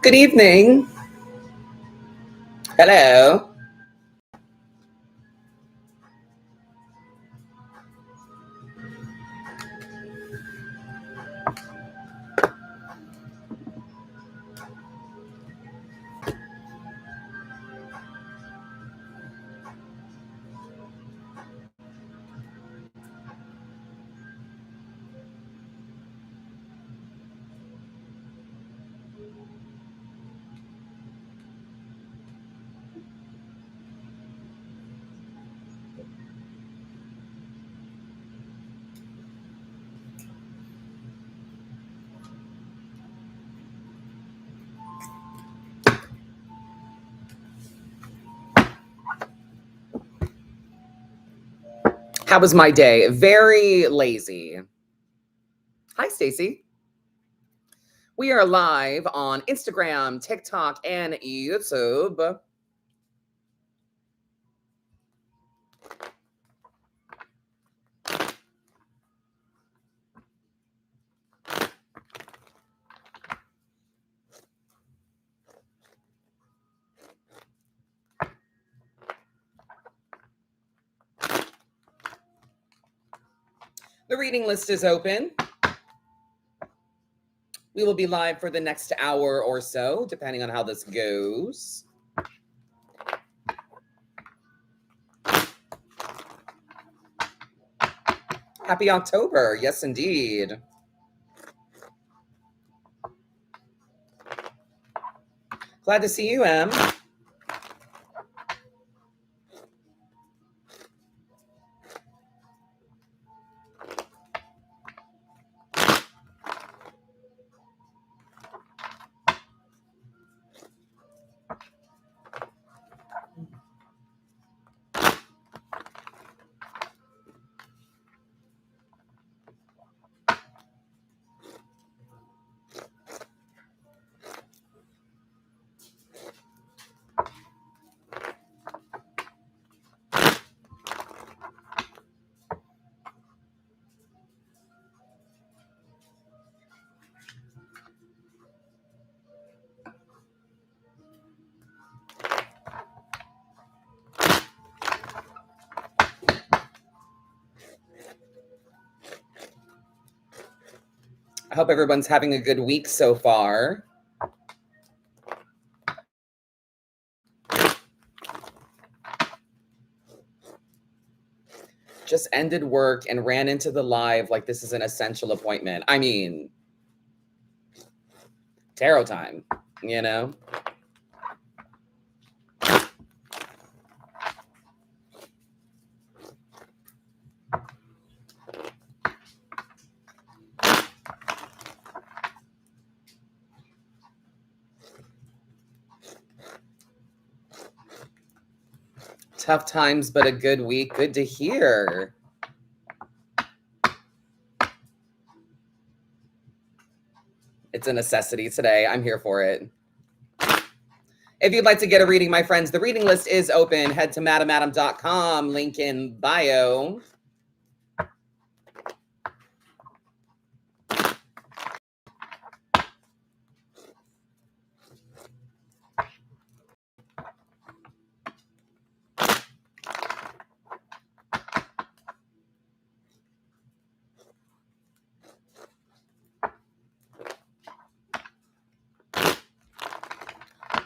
Good evening. Hello. How was my day? Very lazy. Hi, Stacy. We are live on Instagram, TikTok, and YouTube. The reading list is open. We will be live for the next hour or so, depending on how this goes. Happy October. Yes, indeed. Glad to see you, Em. I hope everyone's having a good week so far. Just ended work and ran into the live like this is an essential appointment. I mean, tarot time, you know? Tough times, but a good week. Good to hear. It's a necessity today. I'm here for it. If you'd like to get a reading, my friends, the reading list is open. Head to madamadam.com, link in bio.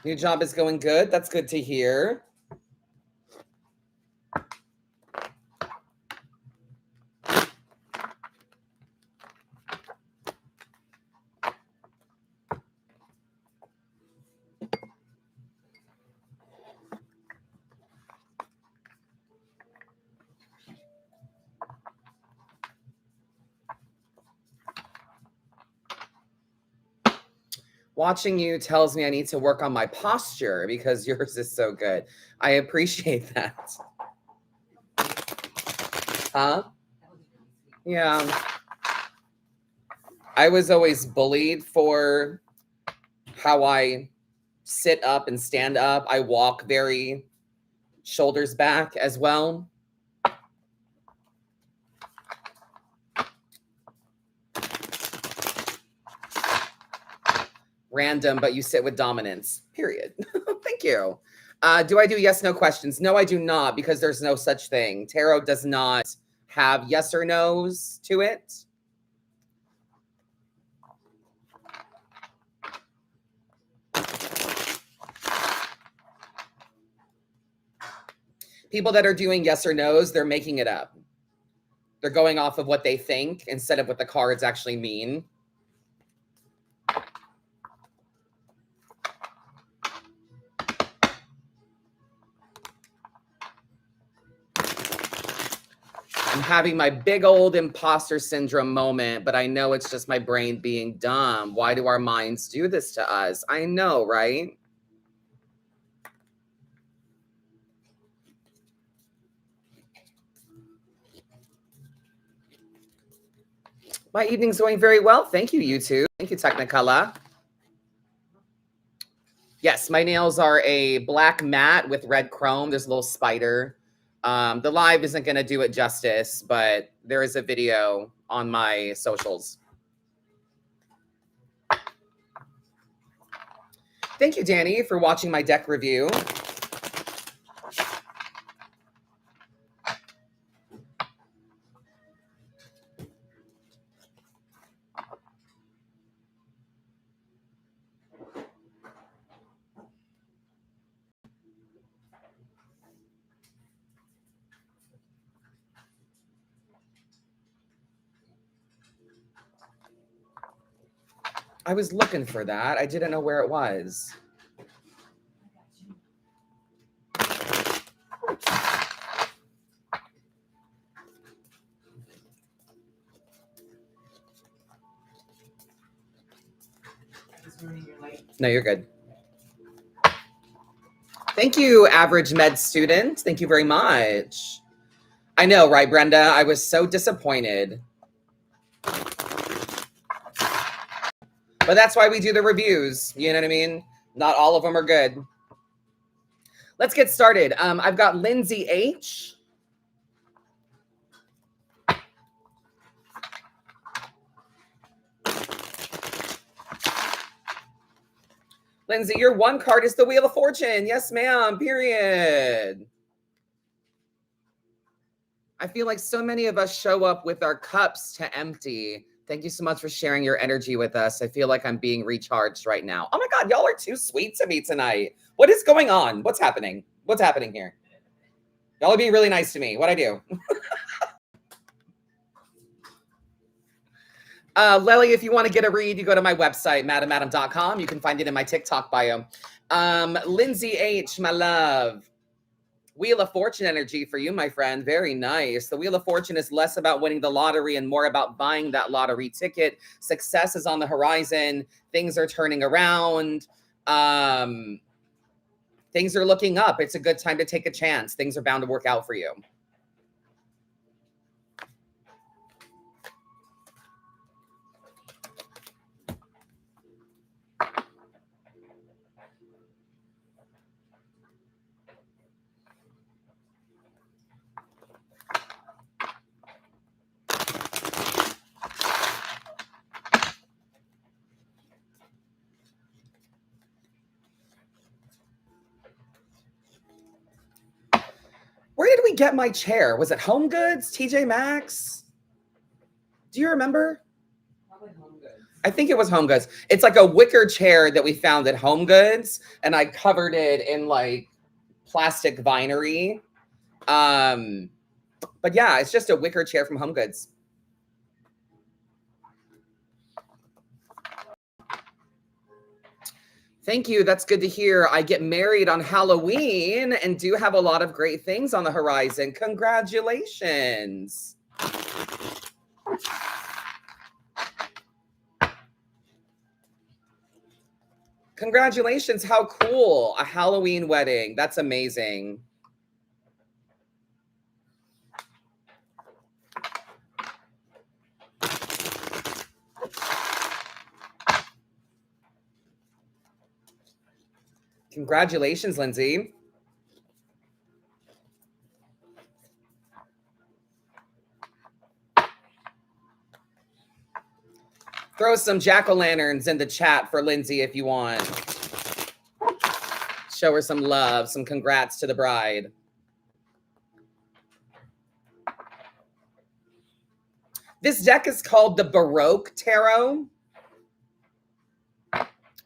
Your job is going good. That's good to hear. Watching you tells me I need to work on my posture because yours is so good. I appreciate that. Huh? Yeah. I was always bullied for how I sit up and stand up. I walk very shoulders back as well. Random, but you sit with dominance, period. Thank you. Do I do yes, no questions? No, I do not, because there's no such thing. Tarot does not have yes or no's to it. People that are doing yes or no's, they're making it up. They're going off of what they think instead of what the cards actually mean. I'm having my big old imposter syndrome moment, but I know it's just my brain being dumb. Why do our minds do this to us? I know, right? My evening's going very well. Thank you, YouTube. Thank you, Technicolor. Yes, my nails are a black matte with red chrome. There's a little spider. The live isn't going to do it justice, but there is a video on my socials. Thank you, Danny, for watching my deck review. I was looking for that. I didn't know where it was. No, you're good. Thank you, average med student. Thank you very much. I know, right, Brenda? I was so disappointed. But that's why we do the reviews. You know what I mean? Not all of them are good. Let's get started. I've got Lindsay H. Lindsay, your one card is the Wheel of Fortune. Yes, ma'am. Period. I feel like so many of us show up with our cups to empty. Thank you so much for sharing your energy with us. I feel like I'm being recharged right now. Oh my God, y'all are too sweet to me tonight. What is going on? What's happening? What's happening here? Y'all are being really nice to me. What'd I do? Lely, if you want to get a read, you go to my website, madamadam.com. You can find it in my TikTok bio. Lindsay H, my love. Wheel of Fortune energy for you, my friend. Very nice. The Wheel of Fortune is less about winning the lottery and more about buying that lottery ticket. Success is on the horizon. Things are turning around. Things are looking up. It's a good time to take a chance. Things are bound to work out for you. Where did we get my chair? Was it Home Goods? TJ Maxx? Do you remember? Probably Home Goods. I think it was Home Goods. It's like a wicker chair that we found at Home Goods, and I covered it in like plastic vinery. But yeah, it's just a wicker chair from Home Goods. Thank you. That's good to hear. I get married on Halloween and do have a lot of great things on the horizon. Congratulations. Congratulations. How cool. A Halloween wedding. That's amazing. Congratulations, Lindsay. Throw some jack-o'-lanterns in the chat for Lindsay if you want. Show her some love, some congrats to the bride. This deck is called the Baroque Tarot.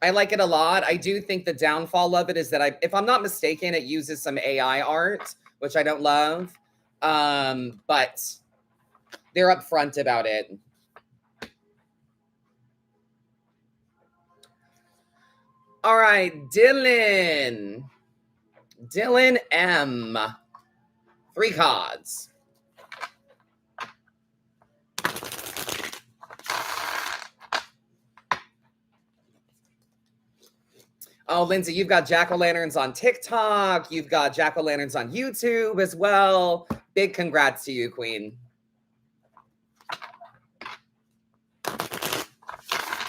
I like it a lot. I do think the downfall of it is that if I'm not mistaken, it uses some AI art, which I don't love. But they're upfront about it. All right, Dylan. Dylan M. 3 cards. Oh, Lindsay, you've got jack-o'-lanterns on TikTok. You've got jack-o'-lanterns on YouTube as well. Big congrats to you, Queen.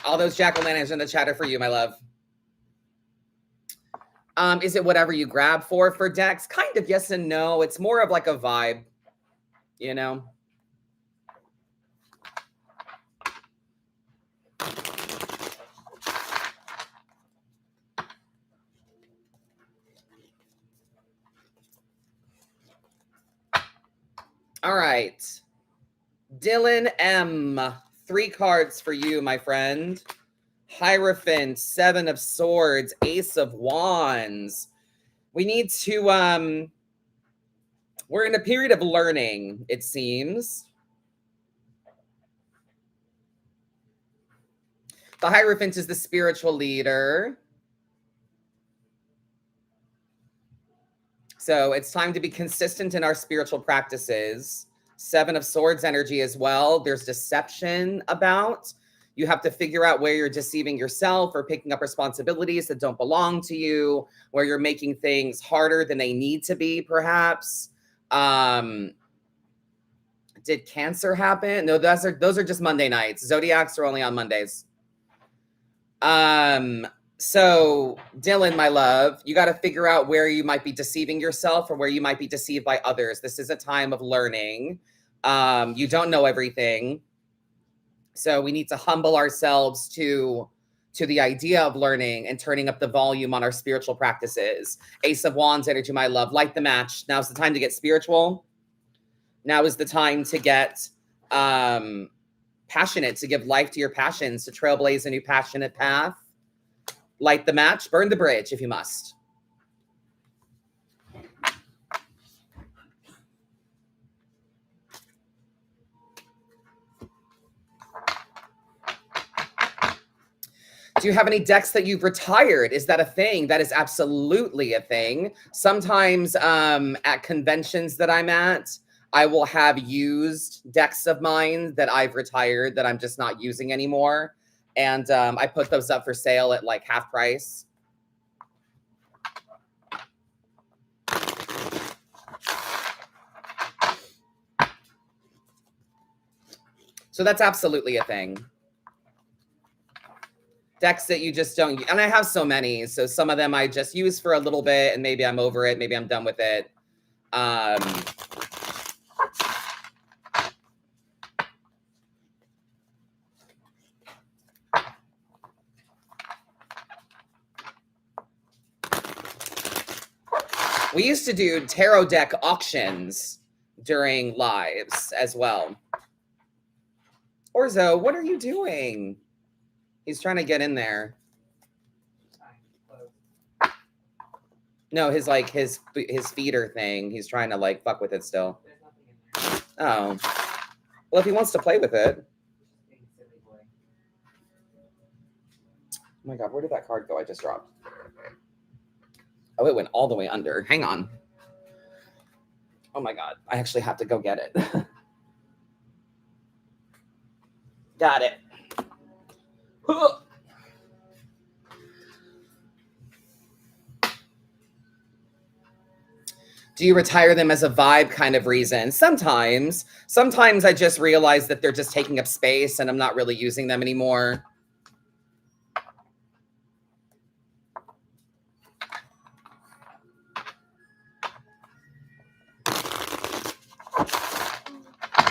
All those jack-o'-lanterns in the chat are for you, my love. Is it whatever you grab for decks? Kind of yes and no. It's more of like a vibe, you know? All right. Dylan M. 3 cards for you, my friend. Hierophant, 7 of Swords, Ace of Wands. We need to, we're in a period of learning, it seems. The Hierophant is the spiritual leader. So it's time to be consistent in our spiritual practices. 7 of Swords energy as well. There's deception about. You have to figure out where you're deceiving yourself or picking up responsibilities that don't belong to you, where you're making things harder than they need to be, perhaps. Did Cancer happen? No, those are just Monday nights. Zodiacs are only on Mondays. So Dylan, my love, you got to figure out where you might be deceiving yourself or where you might be deceived by others. This is a time of learning. You don't know everything. So we need to humble ourselves to the idea of learning and turning up the volume on our spiritual practices. Ace of Wands energy, my love, light the match. Now's the time to get spiritual. Now is the time to get passionate, to give life to your passions, to trailblaze a new passionate path. Light the match, burn the bridge if you must. Do you have any decks that you've retired? Is that a thing? That is absolutely a thing. Sometimes at conventions that I'm at, I will have used decks of mine that I've retired that I'm just not using anymore. And I put those up for sale at like half price. So that's absolutely a thing. Decks that you just don't, and I have so many. So some of them I just use for a little bit and maybe I'm over it. Maybe I'm done with it. We used to do tarot deck auctions during lives as well. Orzo, what are you doing? He's trying to get in there. No, his feeder thing. He's trying to like fuck with it still. Oh. Well, if he wants to play with it. Oh my God, where did that card go I just dropped? Oh, it went all the way under. Hang on. Oh my God, I actually have to go get it. Got it. Do you retire them as a vibe kind of reason? Sometimes. Sometimes I just realize that they're just taking up space and I'm not really using them anymore.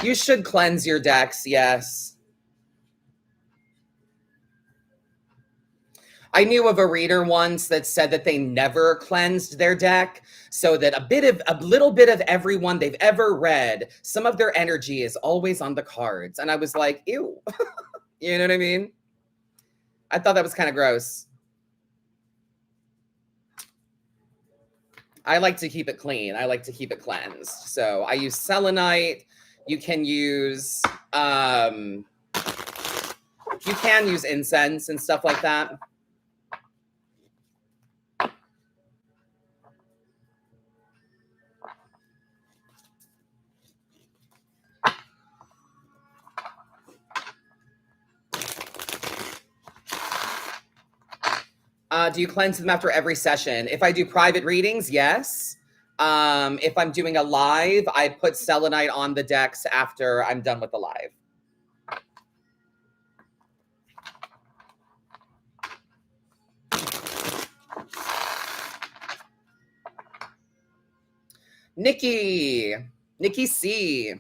You should cleanse your decks, yes. I knew of a reader once that said that they never cleansed their deck, so that a little bit of everyone they've ever read, some of their energy is always on the cards. And I was like, ew. You know what I mean? I thought that was kind of gross. I like to keep it clean. I like to keep it cleansed. So I use selenite. You can use incense and stuff like that. Do you cleanse them after every session? If I do private readings, yes. If I'm doing a live, I put selenite on the decks after I'm done with the live. Nikki C.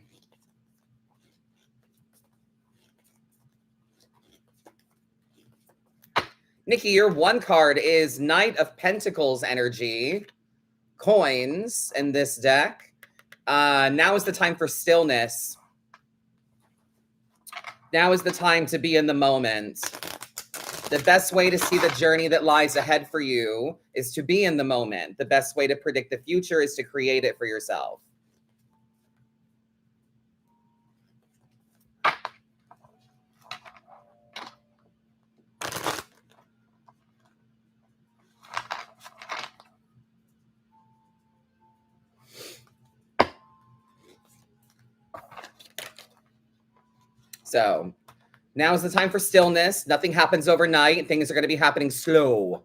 Nikki, your one card is Knight of Pentacles energy, coins in this deck. Now is the time for stillness. Now is the time to be in the moment. The best way to see the journey that lies ahead for you is to be in the moment. The best way to predict the future is to create it for yourself. So now is the time for stillness. Nothing happens overnight. Things are going to be happening slow.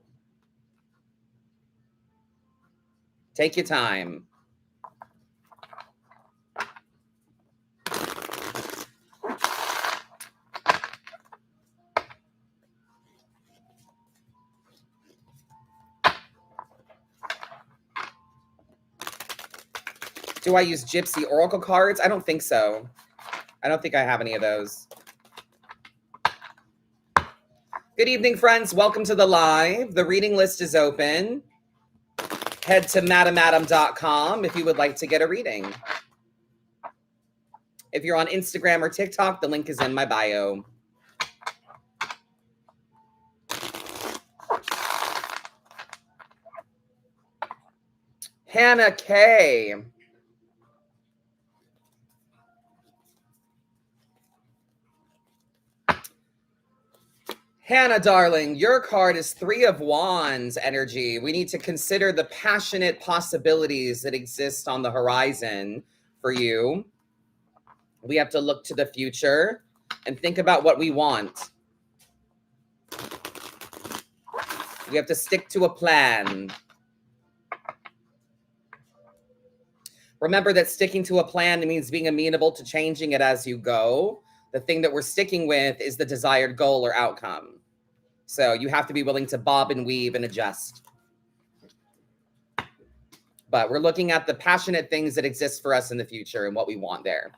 Take your time. Do I use Gypsy Oracle cards? I don't think so. I don't think I have any of those. Good evening, friends. Welcome to the live. The reading list is open. Head to madamadam.com if you would like to get a reading. If you're on Instagram or TikTok, the link is in my bio. Hannah K. Hannah, darling, your card is Three of Wands energy. We need to consider the passionate possibilities that exist on the horizon for you. We have to look to the future and think about what we want. We have to stick to a plan. Remember that sticking to a plan means being amenable to changing it as you go. The thing that we're sticking with is the desired goal or outcome. So you have to be willing to bob and weave and adjust. But we're looking at the passionate things that exist for us in the future and what we want there.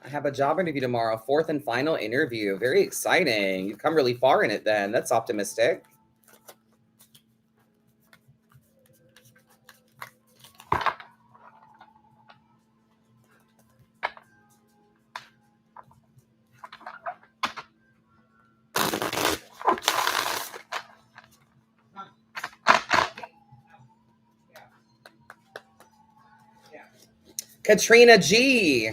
I have a job interview tomorrow, fourth and final interview. Very exciting. You've come really far in it then. That's optimistic. Katrina G.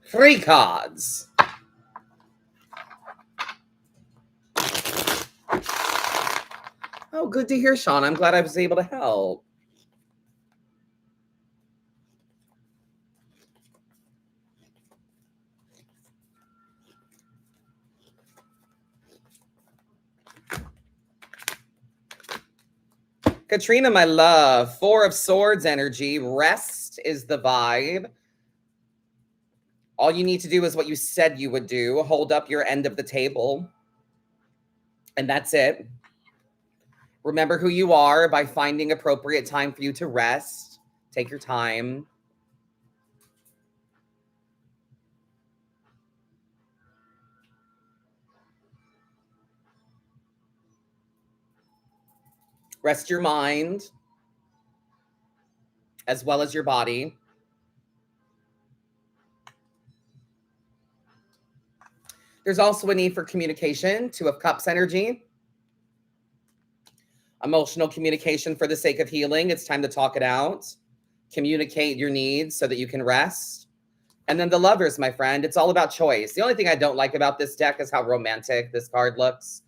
3 cards. Oh, good to hear, Sean. I'm glad I was able to help. Katrina, my love, 4 of Swords energy. Rest is the vibe. All you need to do is what you said you would do. Hold up your end of the table. And that's it. Remember who you are by finding appropriate time for you to rest. Take your time. Rest your mind as well as your body. There's also a need for communication, 2 of Cups energy. Emotional communication for the sake of healing. It's time to talk it out. Communicate your needs so that you can rest. And then the Lovers, my friend, it's all about choice. The only thing I don't like about this deck is how romantic this card looks.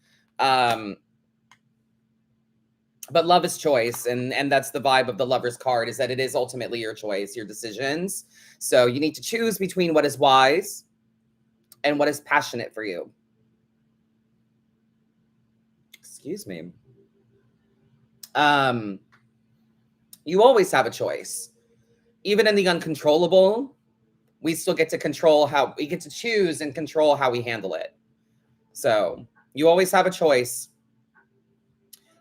But love is choice, and that's the vibe of the Lovers card, is that it is ultimately your choice, your decisions. So you need to choose between what is wise and what is passionate for you. Excuse me. You always have a choice. Even in the uncontrollable, we still get to control how we get to choose and control how we handle it. So you always have a choice.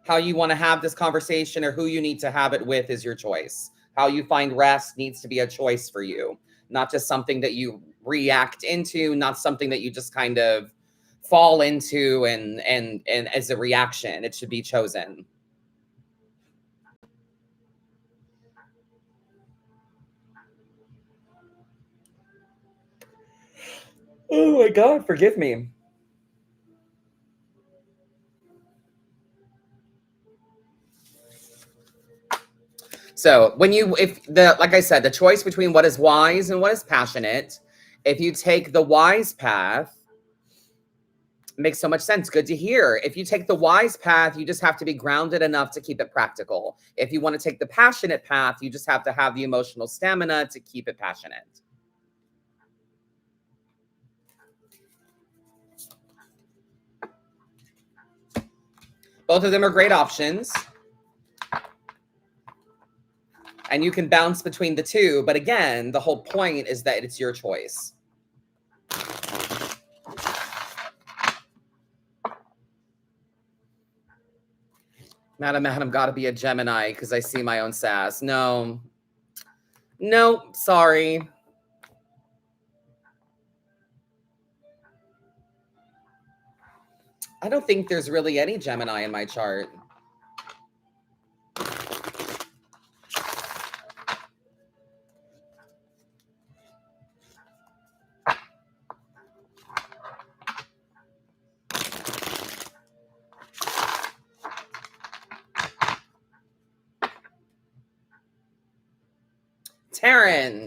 How you want to have this conversation or who you need to have it with is your choice. How you find rest needs to be a choice for you, not just something that you react into, not something that you just kind of fall into and as a reaction. It should be chosen. Oh my God, forgive me. So like I said, the choice between what is wise and what is passionate, if you take the wise path, it makes so much sense. Good to hear. If you take the wise path, you just have to be grounded enough to keep it practical. If you want to take the passionate path, you just have to have the emotional stamina to keep it passionate. Both of them are great options. And you can bounce between the two. But again, the whole point is that it's your choice. Madam, gotta be a Gemini because I see my own sass. No, sorry. I don't think there's really any Gemini in my chart.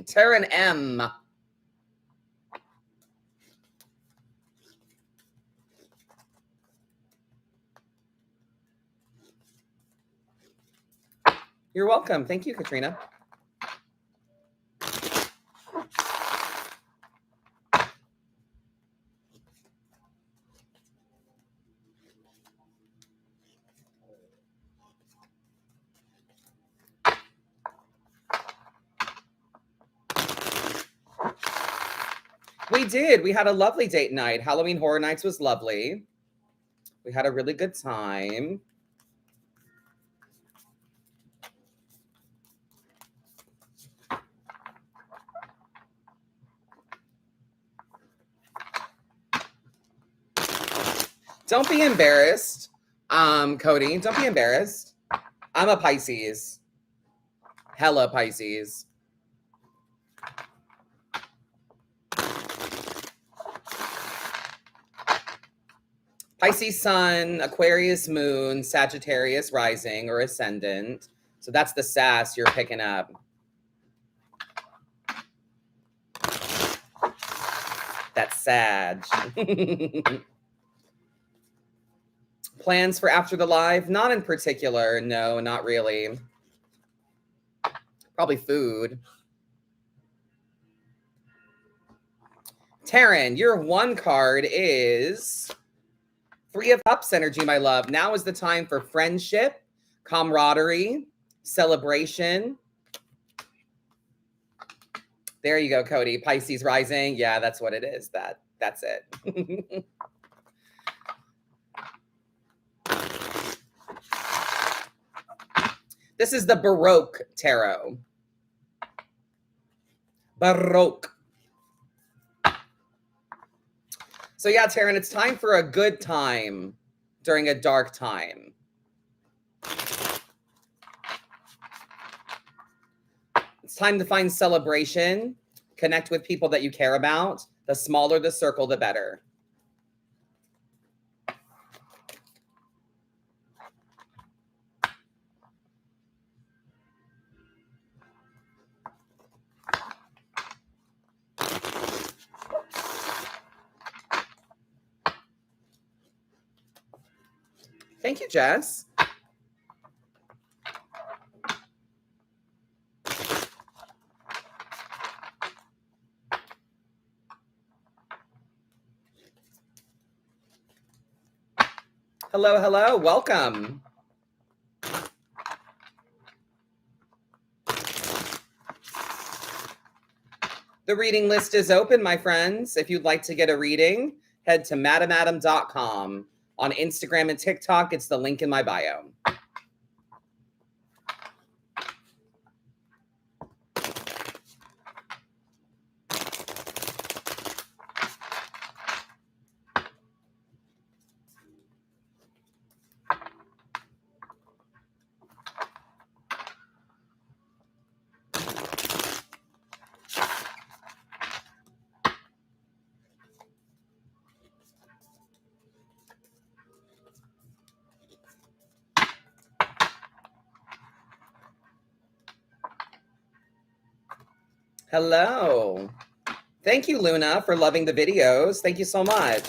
Taryn M. You're welcome. Thank you, Katrina. We did. We had a lovely date night. Halloween Horror Nights was lovely. We had a really good time. Don't be embarrassed, Cody. Don't be embarrassed. I'm a Pisces. Hella Pisces. Pisces sun, Aquarius moon, Sagittarius rising or ascendant. So that's the sass you're picking up. That's Sag. Plans for after the live? Not in particular. No, not really. Probably food. Taryn, your one card is Three of Cups energy, my love. Now is the time for friendship, camaraderie, celebration. There you go, Cody. Pisces rising. Yeah, that's what it is. That's it. This is the Baroque Tarot. Baroque. So yeah, Taryn, it's time for a good time during a dark time. It's time to find celebration, connect with people that you care about. The smaller the circle, the better. Thank you, Jess. Hello, hello, welcome. The reading list is open, my friends. If you'd like to get a reading, head to madamadam.com. On Instagram and TikTok, it's the link in my bio. Hello. Thank you, Luna, for loving the videos. Thank you so much.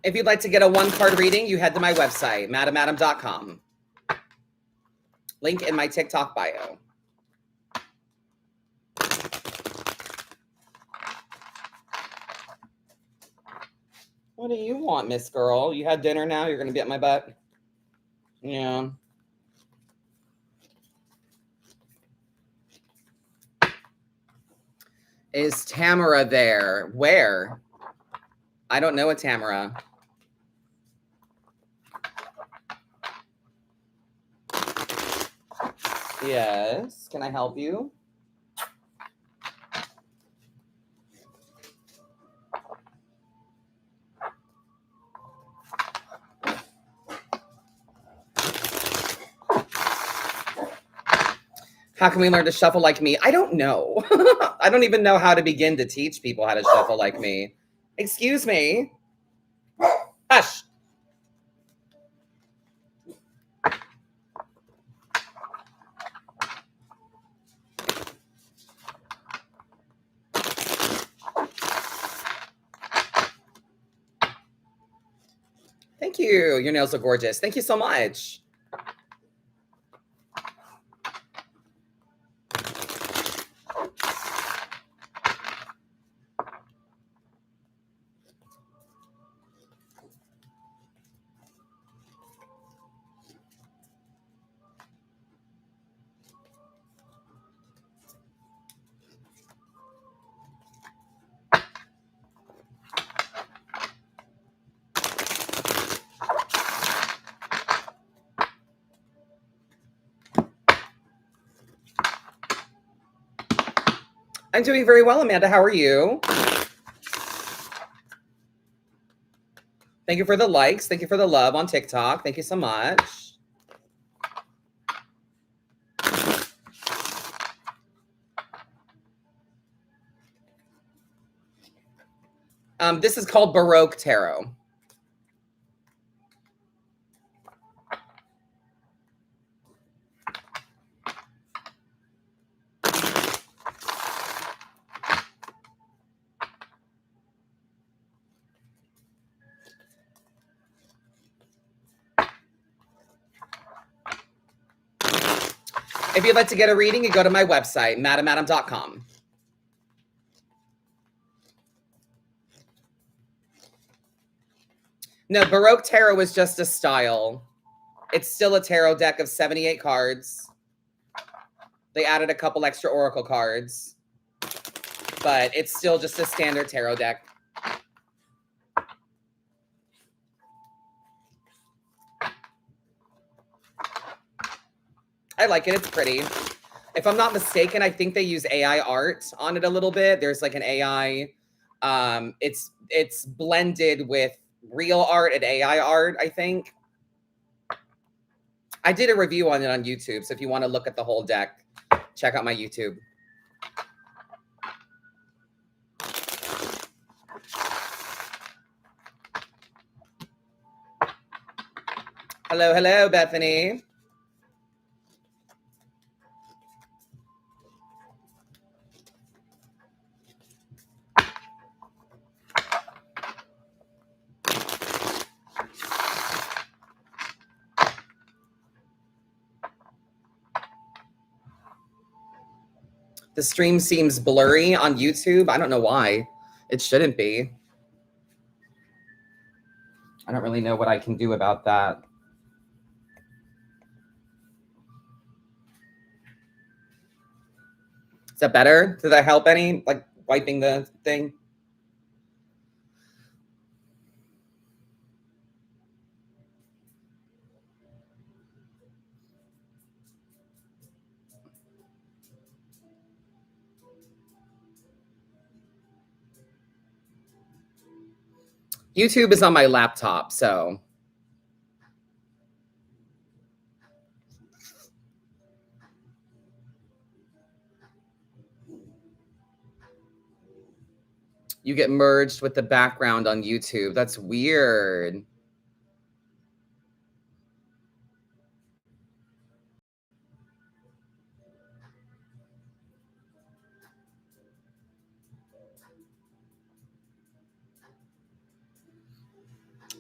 If you'd like to get a one-card reading, you head to my website, madamadam.com. Link in my TikTok bio. What do you want, Miss Girl? You had dinner now? You're going to be at my butt? Yeah. Is Tamara there? Where? I don't know a Tamara. Yes. Can I help you? How can we learn to shuffle like me? I don't know. I don't even know how to begin to teach people how to shuffle like me. Excuse me. Hush. Thank you. Your nails are gorgeous. Thank you so much. I'm doing very well, Amanda. How are you? Thank you for the likes. Thank you for the love on TikTok. Thank you so much. This is called Baroque Tarot. If you'd like to get a reading, you go to my website, madamadam.com. No, Baroque Tarot is just a style. It's still a tarot deck of 78 cards. They added a couple extra oracle cards, but it's still just a standard tarot deck. I like it. It's pretty. If I'm not mistaken, I think they use AI art on it a little bit. There's like an AI. It's blended with real art and AI art, I think. I did a review on it on YouTube, so if you want to look at the whole deck, check out my YouTube. Hello, hello, Bethany. The stream seems blurry on YouTube. I don't know why. It shouldn't be. I don't really know what I can do about that. Is that better? Did that help any? Like wiping the thing? YouTube is on my laptop, so. You get merged with the background on YouTube. That's weird.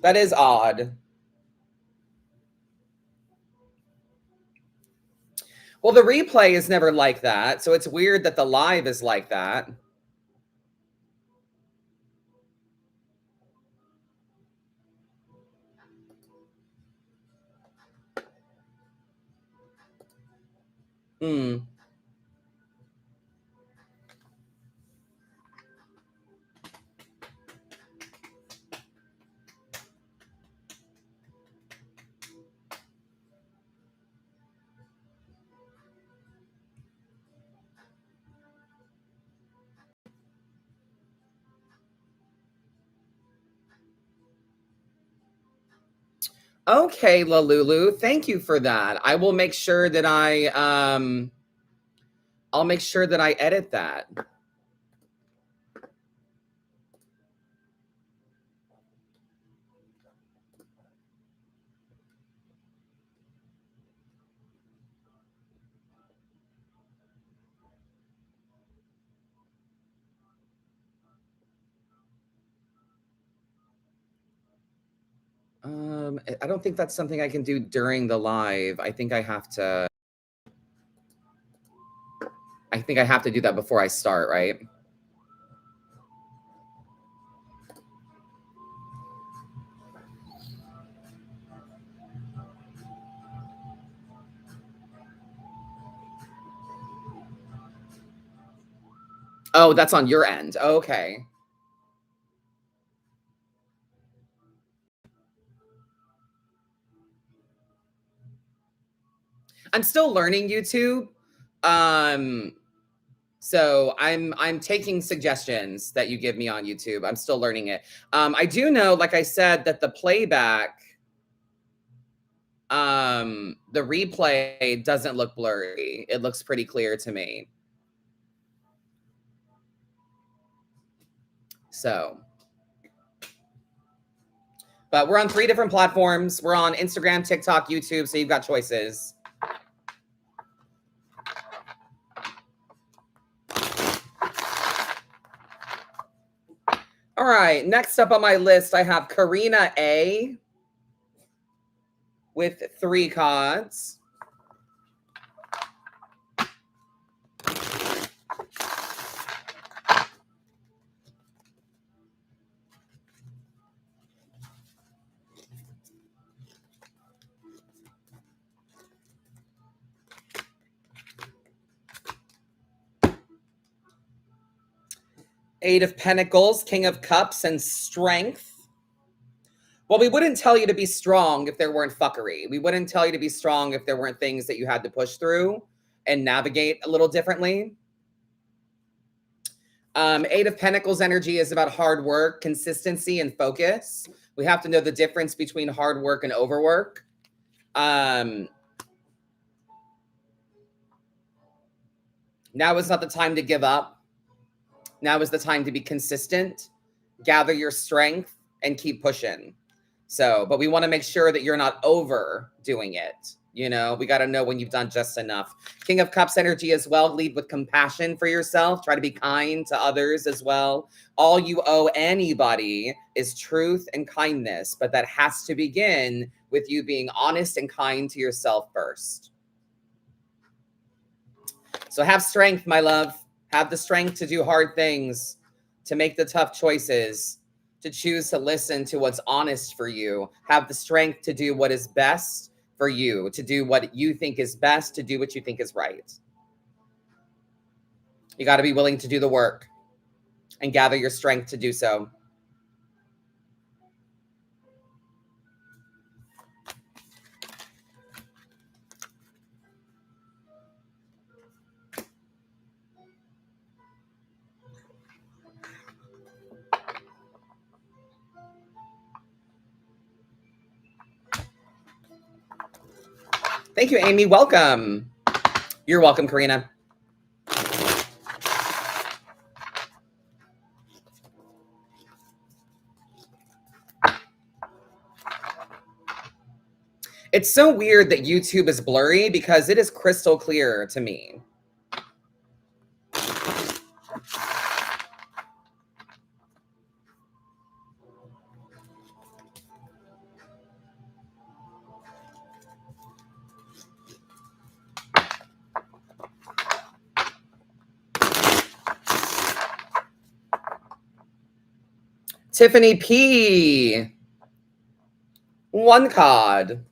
That is odd. Well, the replay is never like that, so it's weird that the live is like that. Hmm. Okay, Lalulu, thank you for that. I will make sure that I'll make sure that I edit that. I don't think that's something I can do during the live. I think I have to do that before I start, right? Oh, that's on your end. Okay. I'm still learning YouTube. So I'm taking suggestions that you give me on YouTube. I'm still learning it. I do know, like I said, that the playback, the replay doesn't look blurry. It looks pretty clear to me. So, but we're on 3 different platforms. We're on Instagram, TikTok, YouTube, so you've got choices. All right, next up on my list, I have Karina A with 3 cards. Eight of Pentacles, King of Cups, and Strength. Well, we wouldn't tell you to be strong if there weren't fuckery. We wouldn't tell you to be strong if there weren't things that you had to push through and navigate a little differently. Eight of Pentacles energy is about hard work, consistency, and focus. We have to know the difference between hard work and overwork. Now is not the time to give up. Now is the time to be consistent, gather your strength, and keep pushing. So, but we want to make sure that you're not overdoing it. You know, we got to know when you've done just enough. King of Cups energy as well. Lead with compassion for yourself. Try to be kind to others as well. All you owe anybody is truth and kindness, but that has to begin with you being honest and kind to yourself first. So have strength, my love. Have the strength to do hard things, to make the tough choices, to choose to listen to what's honest for you. Have the strength to do what is best for you, to do what you think is best, to do what you think is right. You got to be willing to do the work and gather your strength to do so. Thank you, Amy. Welcome. You're welcome, Karina. It's so weird that YouTube is blurry because it is crystal clear to me. Tiffany P. 1 card.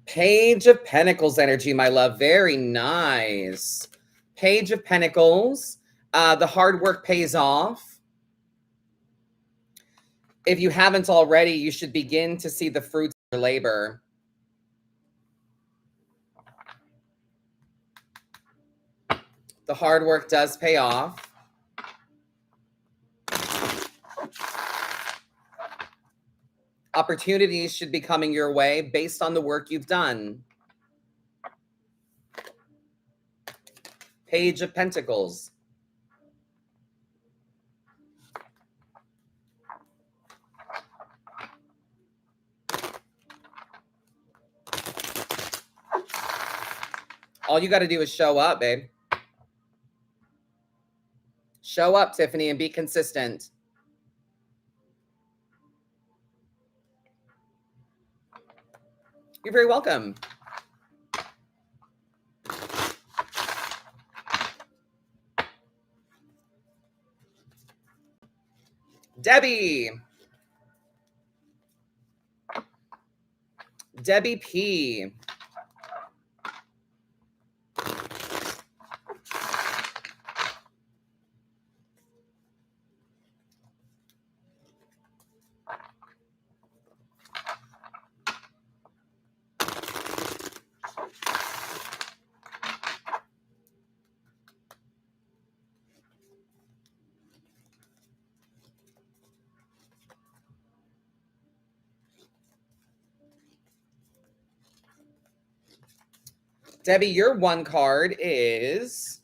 Page of Pentacles energy, my love. Very nice. Page of Pentacles. The hard work pays off. If you haven't already, you should begin to see the fruits of your labor. The hard work does pay off. Opportunities should be coming your way based on the work you've done. Page of Pentacles. All you got to do is show up, babe. Show up, Tiffany, and be consistent. You're very welcome. Debbie. Debbie P. Debbie, your one card is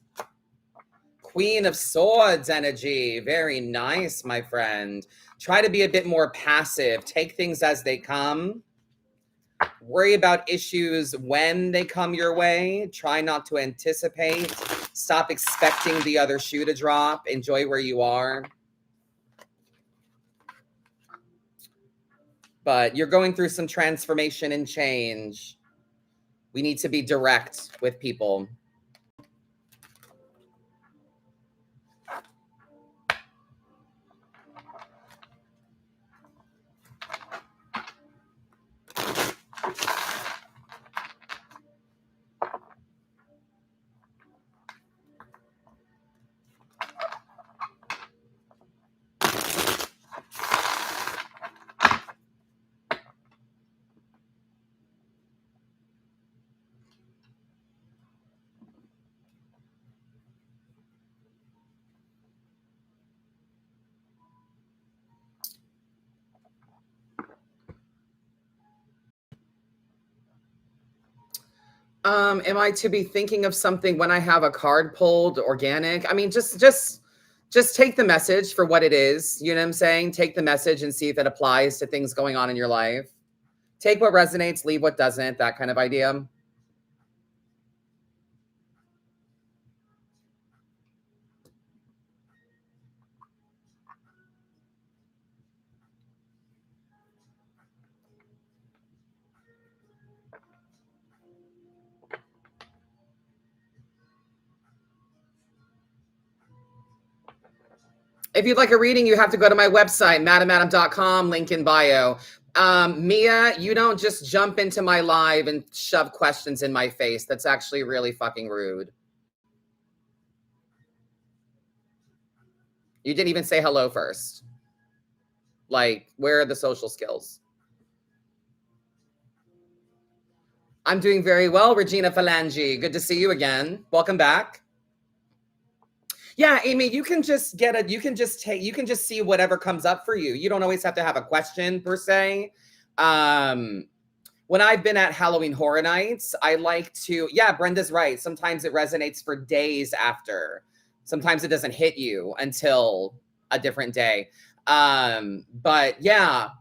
Queen of Swords energy. Very nice, my friend. Try to be a bit more passive. Take things as they come. Worry about issues when they come your way. Try not to anticipate. Stop expecting the other shoe to drop. Enjoy where you are. But you're going through some transformation and change. We need to be direct with people. Am I to be thinking of something when I have a card pulled organic? I mean, just take the message for what it is. You know what I'm saying? Take the message and see if it applies to things going on in your life. Take what resonates, leave what doesn't, that kind of idea. If you'd like a reading, you have to go to my website, madamadam.com, link in bio. Mia, you don't just jump into my live and shove questions in my face. That's actually really fucking rude. You didn't even say hello first. Like, where are the social skills? I'm doing very well, Regina Phalange. Good to see you again. Welcome back. Yeah, Amy, you can just see whatever comes up for you. You don't always have to have a question per se. When I've been at Halloween Horror Nights, I like to, yeah, Brenda's right. Sometimes it resonates for days after. Sometimes it doesn't hit you until a different day. But yeah,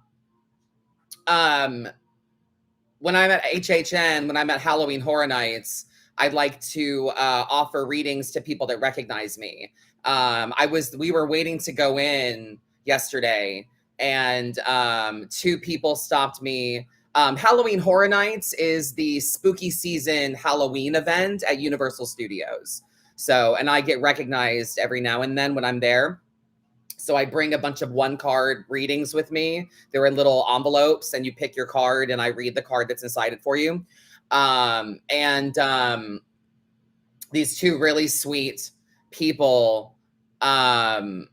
when I'm at HHN, when I'm at Halloween Horror Nights, I'd like to offer readings to people that recognize me. We were waiting to go in yesterday, and two people stopped me. Halloween Horror Nights is the spooky season Halloween event at Universal Studios. So, and I get recognized every now and then when I'm there. So I bring a bunch of one-card readings with me. They're in little envelopes, and you pick your card, and I read the card that's inside it for you. These two really sweet people came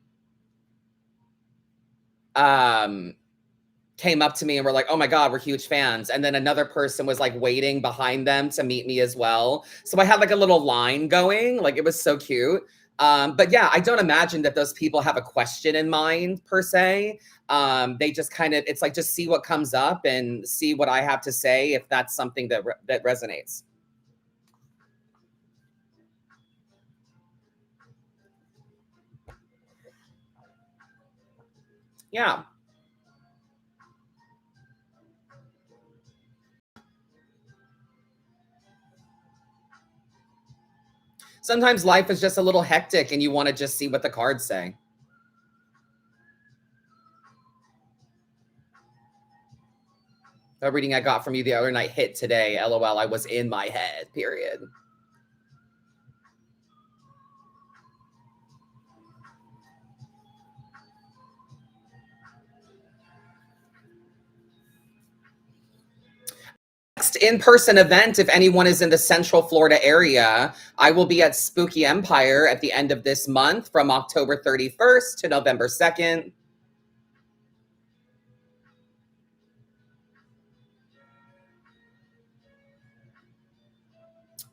up to me and were like, "Oh my God, we're huge fans." And then another person was like waiting behind them to meet me as well. So I had like a little line going, like it was so cute. But yeah, I don't imagine that those people have a question in mind per se. They just kind of, it's like, just see what comes up and see what I have to say if that's something that resonates. Yeah. Sometimes life is just a little hectic and you want to just see what the cards say. The reading I got from you the other night hit today. LOL, I was in my head, period. Next in-person event, if anyone is in the Central Florida area, I will be at Spooky Empire at the end of this month from October 31st to November 2nd.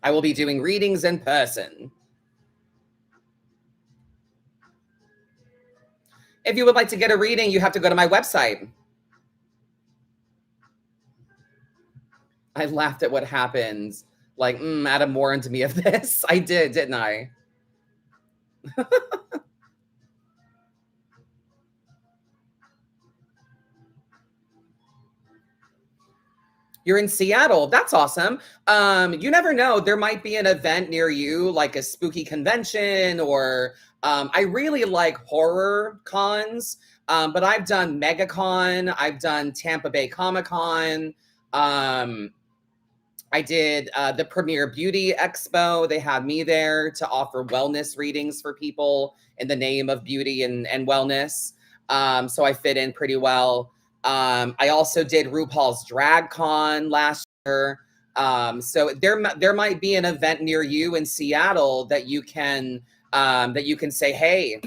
I will be doing readings in person. If you would like to get a reading, you have to go to my website. I laughed at what happened. Like, Adam warned me of this. I did, didn't I? You're in Seattle. That's awesome. You never know. There might be an event near you, like a spooky convention, or I really like horror cons. But I've done MegaCon. I've done Tampa Bay Comic-Con. I did the Premier Beauty Expo. They had me there to offer wellness readings for people in the name of beauty and wellness. So I fit in pretty well. I also did RuPaul's Drag Con last year. So there might be an event near you in Seattle that you can say, hey,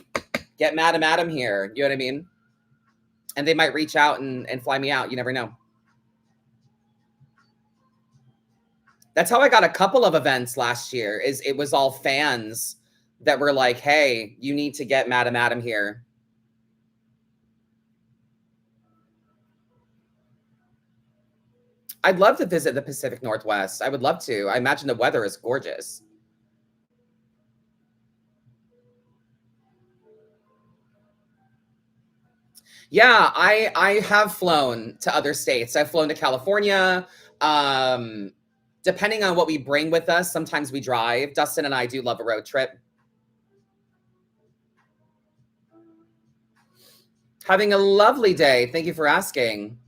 get Madam Adam here. You know what I mean? And they might reach out and fly me out. You never know. That's how I got a couple of events last year. It was all fans that were like, hey, you need to get Madam Adam here. I'd love to visit the Pacific Northwest. I would love to. I imagine the weather is gorgeous. Yeah, I have flown to other states. I've flown to California. Depending on what we bring with us, sometimes we drive. Dustin and I do love a road trip. Having a lovely day. Thank you for asking.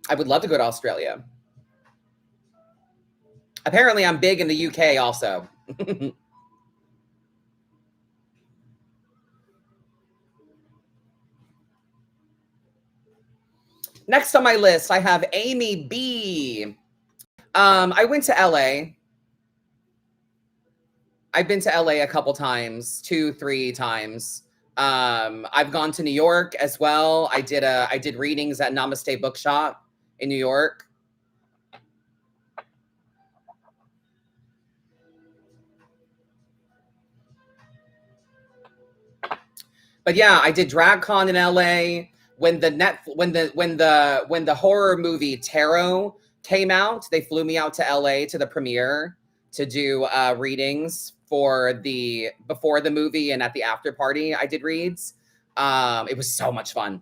I would love to go to Australia. Apparently, I'm big in the UK also. Next on my list, I have Amy B. I went to LA. I've been to LA a couple times, 2-3 times. I've gone to New York as well. I did readings at Namaste Bookshop in New York. But yeah, I did DragCon in LA. When the horror movie Tarot came out, they flew me out to LA to the premiere to do readings before the movie, and at the after party I did reads. It was so much fun.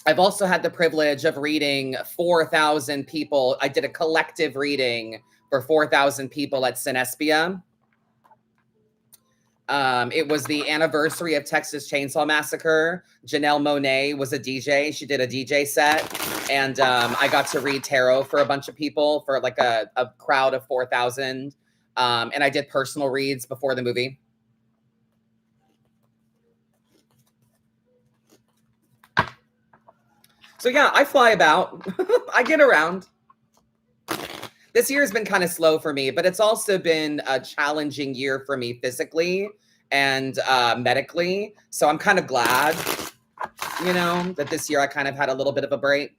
I've also had the privilege of reading 4,000 people. I did a collective reading for 4,000 people at Cinespia. It was the anniversary of Texas Chainsaw Massacre. Janelle Monáe was a DJ. She did a DJ set. And I got to read tarot for a bunch of people, for like a crowd of 4,000. And I did personal reads before the movie. So yeah, I fly about. I get around. This year has been kind of slow for me, but it's also been a challenging year for me physically and medically. So I'm kind of glad, that this year I kind of had a little bit of a break.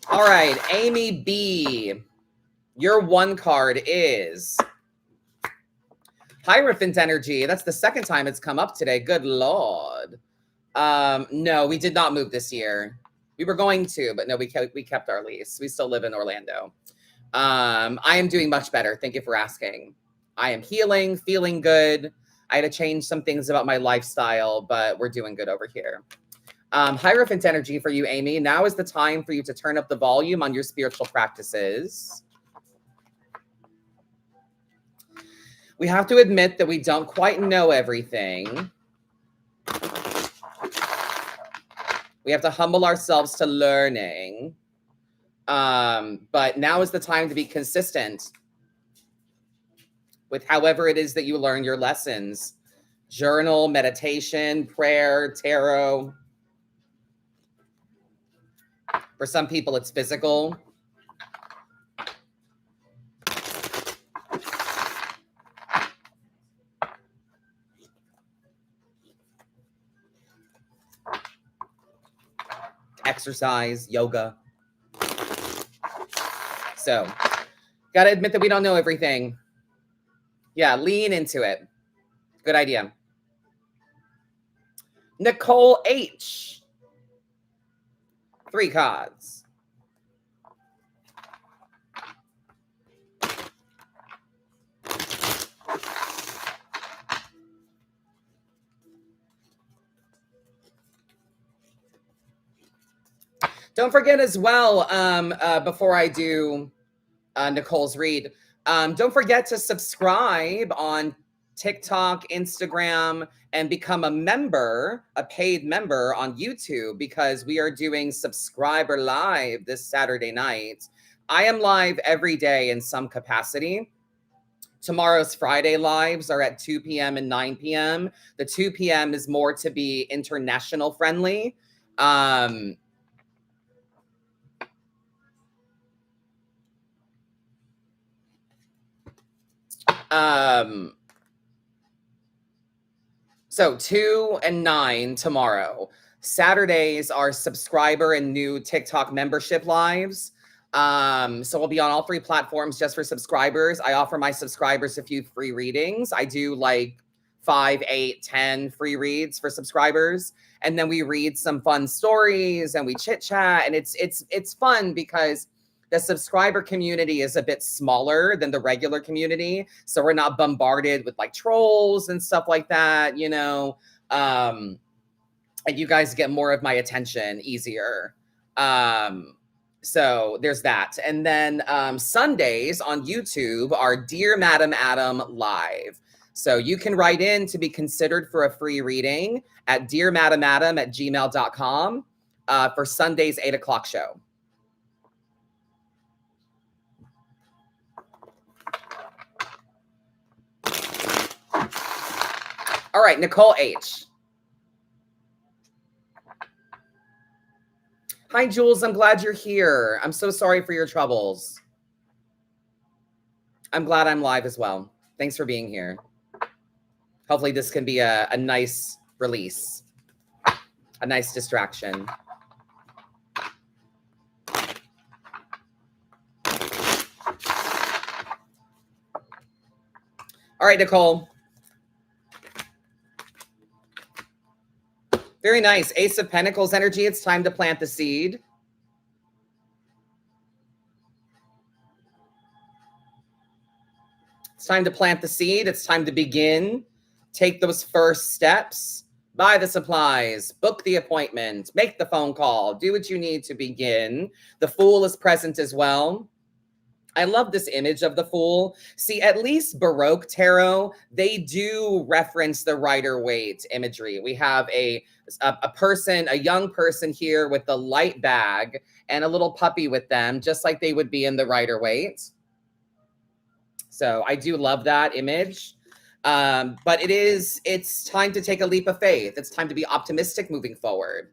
All right, Amy B. Your one card is Hierophant energy. That's the second time it's come up today. Good Lord. No, we did not move this year. We were going to, but no, we kept our lease. We still live in Orlando. I am doing much better. Thank you for asking. I am healing, feeling good. I had to change some things about my lifestyle, but we're doing good over here. Hierophant energy for you, Amy. Now is the time for you to turn up the volume on your spiritual practices. We have to admit that we don't quite know everything. We have to humble ourselves to learning. But now is the time to be consistent with however it is that you learn your lessons. Journal, meditation, prayer, tarot. For some people, it's physical. Exercise, yoga. So, got to admit that we don't know everything. Yeah, lean into it. Good idea. Nicole H. 3 cards. Don't forget as well, before I do Nicole's read, don't forget to subscribe on TikTok, Instagram, and become a member, a paid member on YouTube, because we are doing Subscriber Live this Saturday night. I am live every day in some capacity. Tomorrow's Friday lives are at 2 p.m. and 9 p.m. The 2 p.m. is more to be international friendly. So 2 and 9 tomorrow. Saturdays are subscriber and new TikTok membership lives. So we'll be on all 3 platforms just for subscribers. I offer my subscribers a few free readings. I do like 5, 8, 10 free reads for subscribers. And then we read some fun stories and we chit chat. And it's fun because the subscriber community is a bit smaller than the regular community. So we're not bombarded with like trolls and stuff like that, you know. And you guys get more of my attention easier. So there's that. And then Sundays on YouTube are Dear Madam Adam Live. So you can write in to be considered for a free reading at dearmadamadam@gmail.com for Sunday's 8 o'clock show. All right, Nicole H. Hi, Jules. I'm glad you're here. I'm so sorry for your troubles. I'm glad I'm live as well. Thanks for being here. Hopefully this can be a nice release, a nice distraction. All right, Nicole. Very nice. Ace of Pentacles energy. It's time to plant the seed. It's time to plant the seed. It's time to begin. Take those first steps. Buy the supplies. Book the appointment. Make the phone call. Do what you need to begin. The Fool is present as well. I love this image of the Fool. See, at least Baroque tarot, they do reference the Rider-Waite imagery. We have a person, a young person here with the light bag and a little puppy with them, just like they would be in the Rider-Waite. So I do love that image. But it's time to take a leap of faith. It's time to be optimistic moving forward.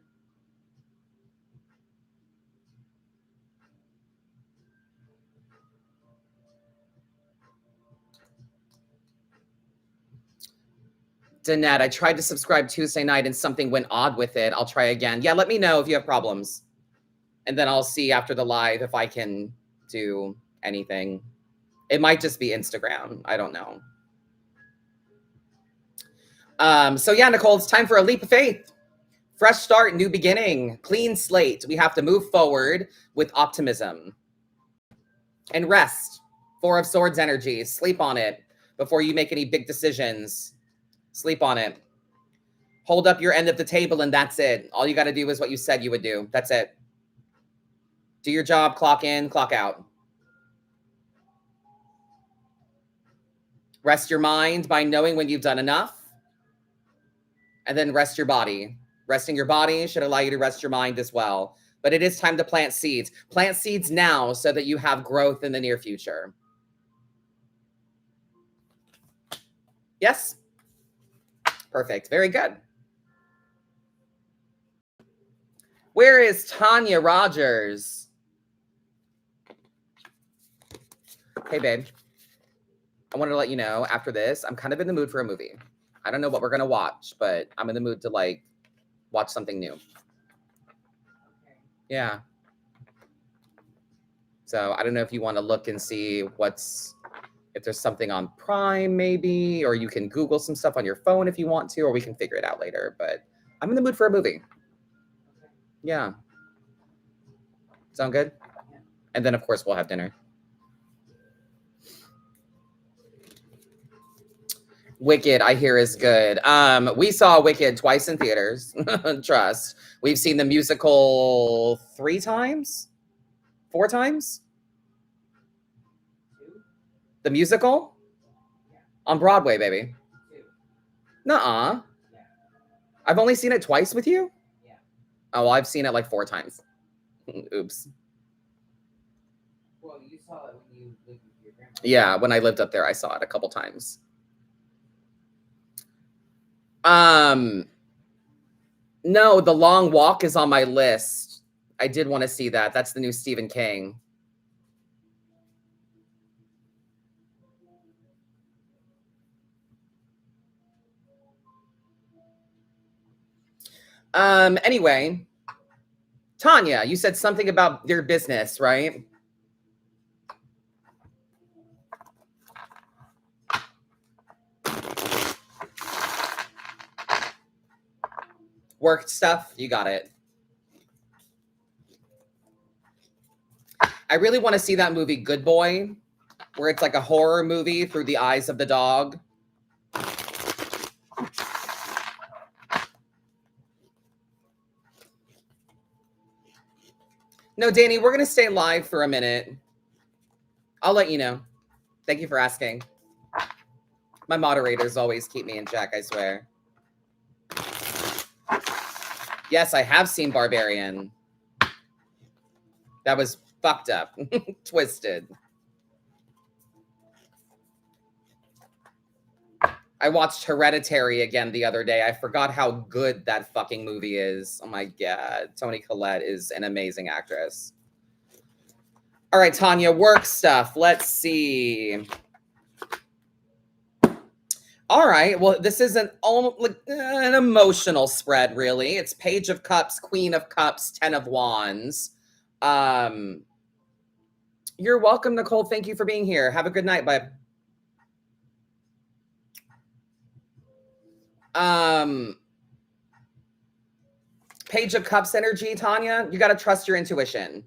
Danette, I tried to subscribe Tuesday night and something went odd with it. I'll try again. Yeah, let me know if you have problems. And then I'll see after the live if I can do anything. It might just be Instagram. I don't know. So yeah, Nicole, it's time for a leap of faith. Fresh start, new beginning, clean slate. We have to move forward with optimism. And rest. 4 of Swords energy. Sleep on it before you make any big decisions. Sleep on it. Hold up your end of the table and that's it. All you got to do is what you said you would do. That's it. Do your job, clock in, clock out. Rest your mind by knowing when you've done enough. And then rest your body. Resting your body should allow you to rest your mind as well. But it is time to plant seeds. Plant seeds now so that you have growth in the near future. Yes? Perfect. Very good. Where is Tanya Rogers? Hey, babe. I wanted to let you know after this, I'm kind of in the mood for a movie. I don't know what we're going to watch, but I'm in the mood to like watch something new. Yeah. So I don't know if you want to look and see if there's something on Prime maybe, or you can Google some stuff on your phone if you want to, or we can figure it out later. But I'm in the mood for a movie. Yeah. Sound good? And then, of course, we'll have dinner. Wicked, I hear, is good. We saw Wicked twice in theaters. Trust. We've seen the musical 3 times? 4 times? The musical? On Broadway, baby. Nuh-uh. I've only seen it twice with you? Oh, well, I've seen it like 4 times. Oops. Well, you saw it when you lived with your grandma. Yeah, when I lived up there, I saw it a couple times. No, The Long Walk is on my list. I did want to see that. That's the new Stephen King. Anyway, Tanya, you said something about your business, right? Work stuff, you got it. I really want to see that movie Good Boy, where it's like a horror movie through the eyes of the dog. No, Danny, we're going to stay live for a minute. I'll let you know. Thank you for asking. My moderators always keep me in check, I swear. Yes, I have seen Barbarian. That was fucked up. Twisted. I watched Hereditary again the other day. I forgot how good that fucking movie is. Oh my God. Toni Collette is an amazing actress. All right, Tanya, work stuff. Let's see. All right. Well, this is an emotional spread, really. It's Page of Cups, Queen of Cups, 10 of Wands. You're welcome, Nicole. Thank you for being here. Have a good night, bud. Page of Cups energy, Tanya. You got to trust your intuition.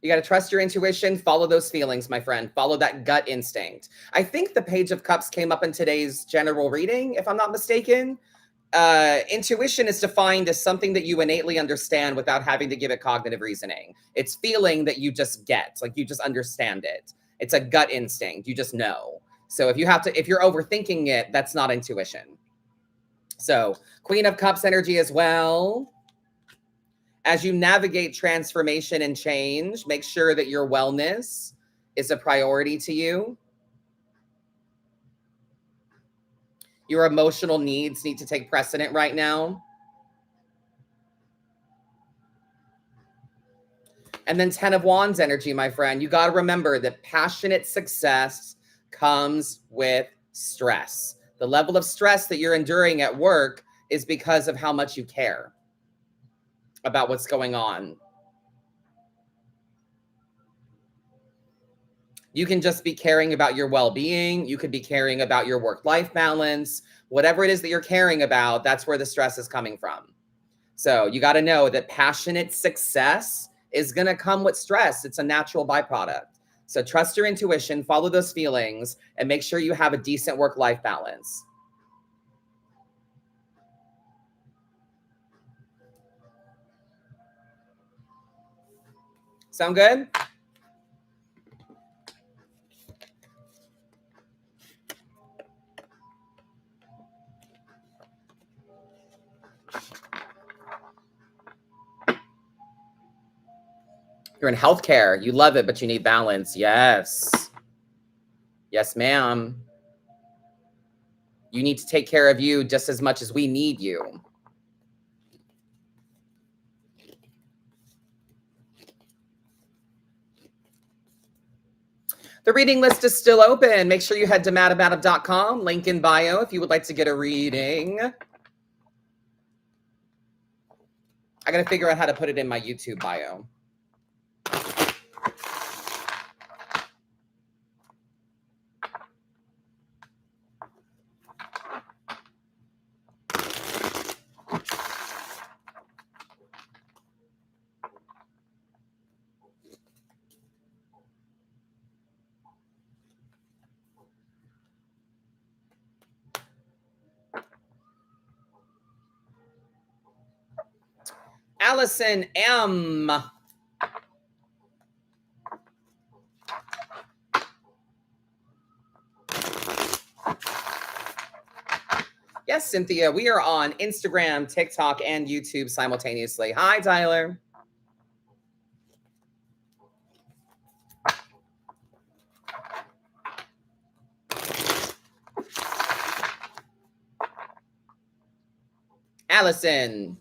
You got to trust your intuition. Follow those feelings, my friend. Follow that gut instinct. I think the Page of Cups came up in today's general reading, if I'm not mistaken. Intuition is defined as something that you innately understand without having to give it cognitive reasoning. It's feeling that you just get, like you just understand it. It's a gut instinct. You just know. So if you're overthinking it, that's not intuition. So Queen of Cups energy as well. As you navigate transformation and change, make sure that your wellness is a priority to you. Your emotional needs need to take precedent right now. And then 10 of Wands energy, my friend. You got to remember that passionate success comes with stress. The level of stress that you're enduring at work is because of how much you care about what's going on. You can just be caring about your well-being. You could be caring about your work-life balance. Whatever it is that you're caring about, that's where the stress is coming from. So you got to know that passionate success is going to come with stress. It's a natural byproduct. So trust your intuition, follow those feelings, and make sure you have a decent work-life balance. Sound good? You're in healthcare. You love it, but you need balance. Yes. Yes, ma'am. You need to take care of you just as much as we need you. The reading list is still open. Make sure you head to madammadam.com. Link in bio if you would like to get a reading. I got to figure out how to put it in my YouTube bio. Allison M. Yes, Cynthia, we are on Instagram, TikTok, and YouTube simultaneously. Hi, Tyler. Allison.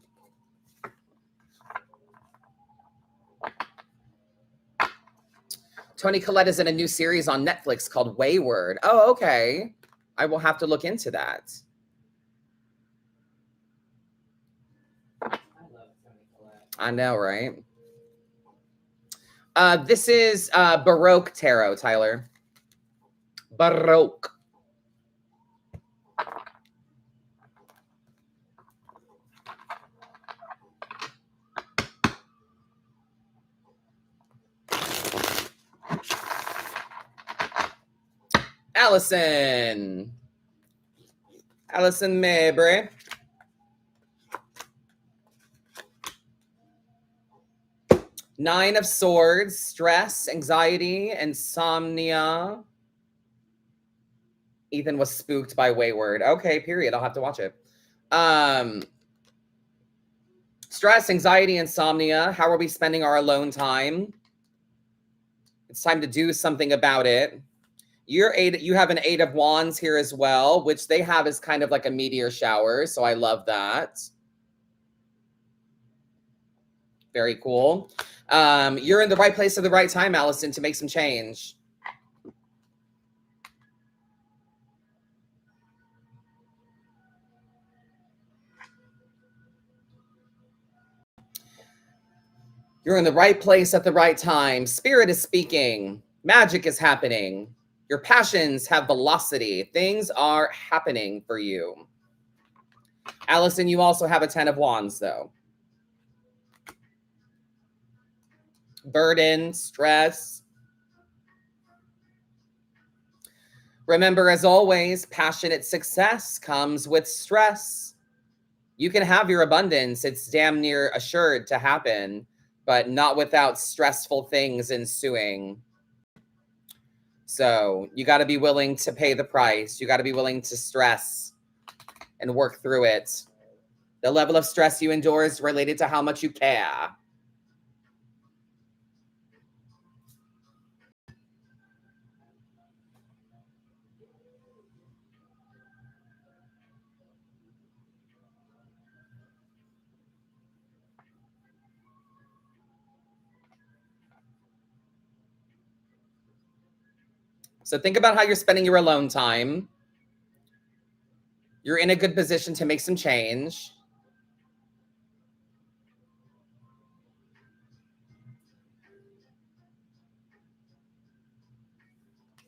Toni Collette is in a new series on Netflix called Wayward. Oh, okay. I will have to look into that. I love Toni Collette. I know, right? This is Baroque Tarot, Tyler. Baroque. Allison. Allison Mabry. Nine of Swords, stress, anxiety, insomnia. Ethan was spooked by Wayward. Okay, period. I'll have to watch it. Stress, anxiety, insomnia. How are we spending our alone time? It's time to do something about it. You have an 8 of Wands here as well, which they have is kind of like a meteor shower. So I love that. Very cool. You're in the right place at the right time, Allison, to make some change. You're in the right place at the right time. Spirit is speaking. Magic is happening. Your passions have velocity. Things are happening for you. Allison, you also have a 10 of Wands, though. Burden, stress. Remember, as always, passionate success comes with stress. You can have your abundance. It's damn near assured to happen, but not without stressful things ensuing. So you got to be willing to pay the price. You got to be willing to stress and work through it. The level of stress you endure is related to how much you care. So think about how you're spending your alone time. You're in a good position to make some change.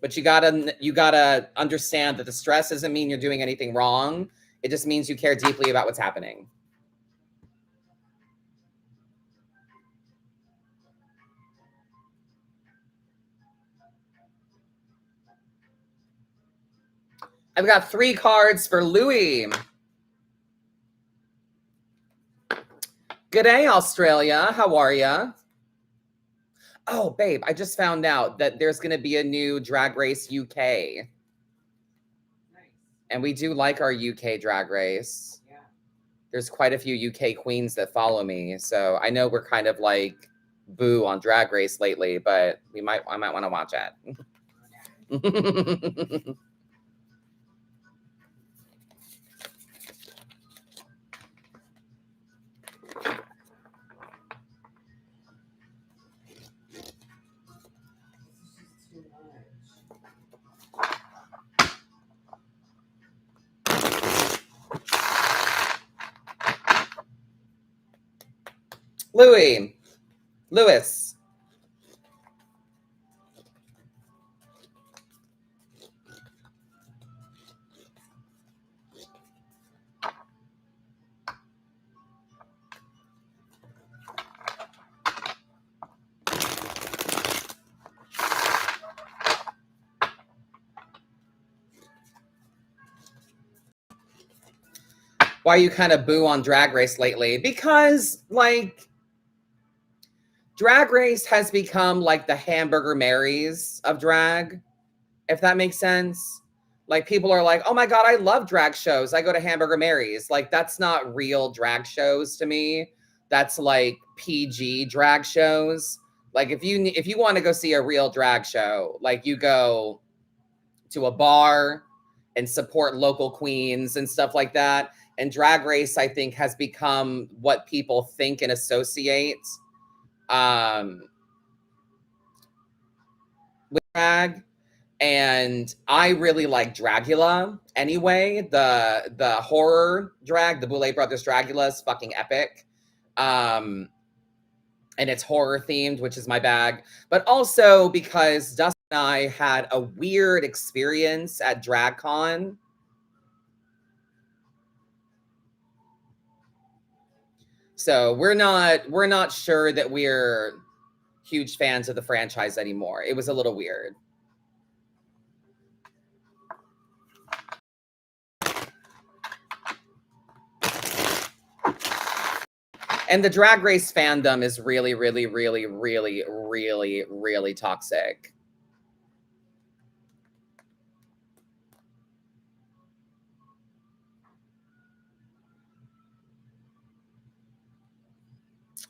But you gotta understand that the stress doesn't mean you're doing anything wrong. It just means you care deeply about what's happening. I've got 3 cards for Louis. Good day, Australia. How are ya? Oh, babe, I just found out that there's going to be a new Drag Race UK. Nice. And we do like our UK Drag Race. Yeah. There's quite a few UK queens that follow me. So I know we're kind of like boo on Drag Race lately, but I might want to watch it. Louis. Why you kind of boo on Drag Race lately? Because, like, Drag Race has become like the Hamburger Marys of drag, if that makes sense. Like, people are like, oh my God, I love drag shows. I go to Hamburger Mary's. Like, that's not real drag shows to me. That's like PG drag shows. Like, if you want to go see a real drag show, like, you go to a bar and support local queens and stuff like that. And Drag Race, I think, has become what people think and associate with drag. And I really like Dragula anyway. The horror drag, the Boulet Brothers Dragula is fucking epic. And it's horror themed, which is my bag. But also because Dustin and I had a weird experience at DragCon. So we're not sure that we're huge fans of the franchise anymore. It was a little weird. And the Drag Race fandom is really, really, really, really, really, really toxic.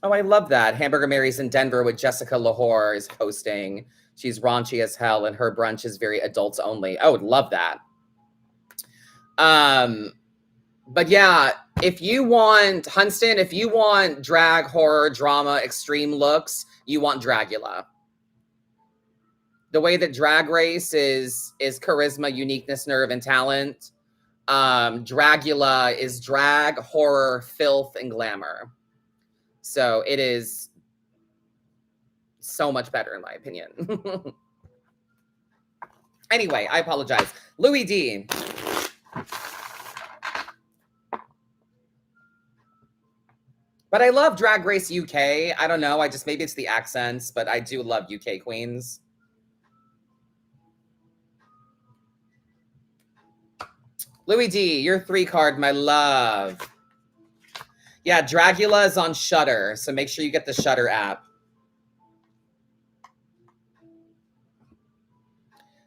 Oh, I love that. Hamburger Mary's in Denver with Jessica Lahore is hosting. She's raunchy as hell, and her brunch is very adults only. I would love that. But yeah, if you want, Hunston, if you want drag, horror, drama, extreme looks, you want Dragula. The way that Drag Race is charisma, uniqueness, nerve, and talent. Dragula is drag, horror, filth, and glamour. So it is so much better, in my opinion. Anyway, I apologize. Louis D. But I love Drag Race UK. I don't know. Maybe it's the accents, but I do love UK queens. Louis D, your 3 card, my love. Yeah, Dragula is on Shudder, so make sure you get the Shudder app.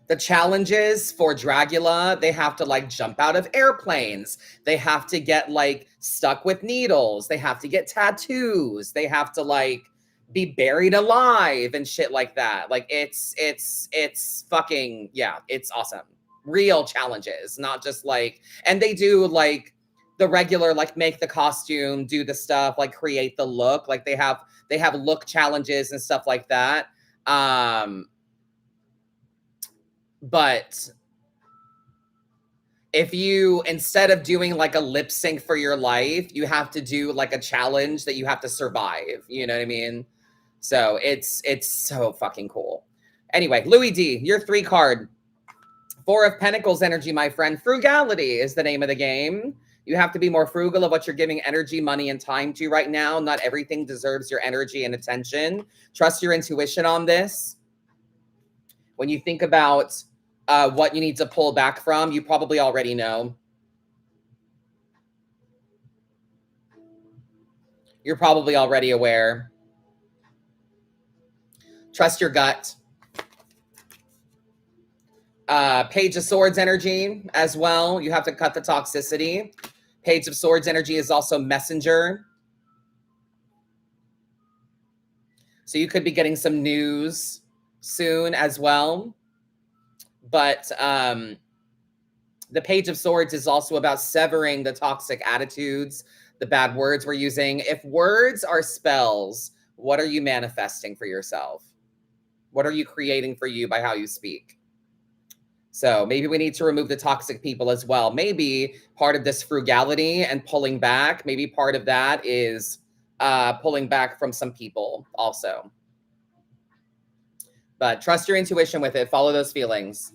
The challenges for Dragula, they have to like jump out of airplanes. They have to get like stuck with needles. They have to get tattoos. They have to like be buried alive and shit like that. Like it's fucking, yeah, it's awesome. Real challenges, not just like, and they do like the regular, like make the costume, do the stuff, like create the look. Like they have look challenges and stuff like that. But if you, instead of doing like a lip sync for your life, you have to do like a challenge that you have to survive. You know what I mean? So it's so fucking cool. Anyway, Louis D, your 3 card. 4 of Pentacles energy, my friend. Frugality is the name of the game. You have to be more frugal of what you're giving energy, money, and time to right now. Not everything deserves your energy and attention. Trust your intuition on this. When you think about what you need to pull back from, you probably already know. You're probably already aware. Trust your gut. Page of Swords energy as well. You have to cut the toxicity. Page of Swords energy is also messenger. So you could be getting some news soon as well. But the Page of Swords is also about severing the toxic attitudes, the bad words we're using. If words are spells, what are you manifesting for yourself? What are you creating for you by how you speak? So maybe we need to remove the toxic people as well. Maybe part of this frugality and pulling back, maybe part of that is pulling back from some people also. But trust your intuition with it. Follow those feelings.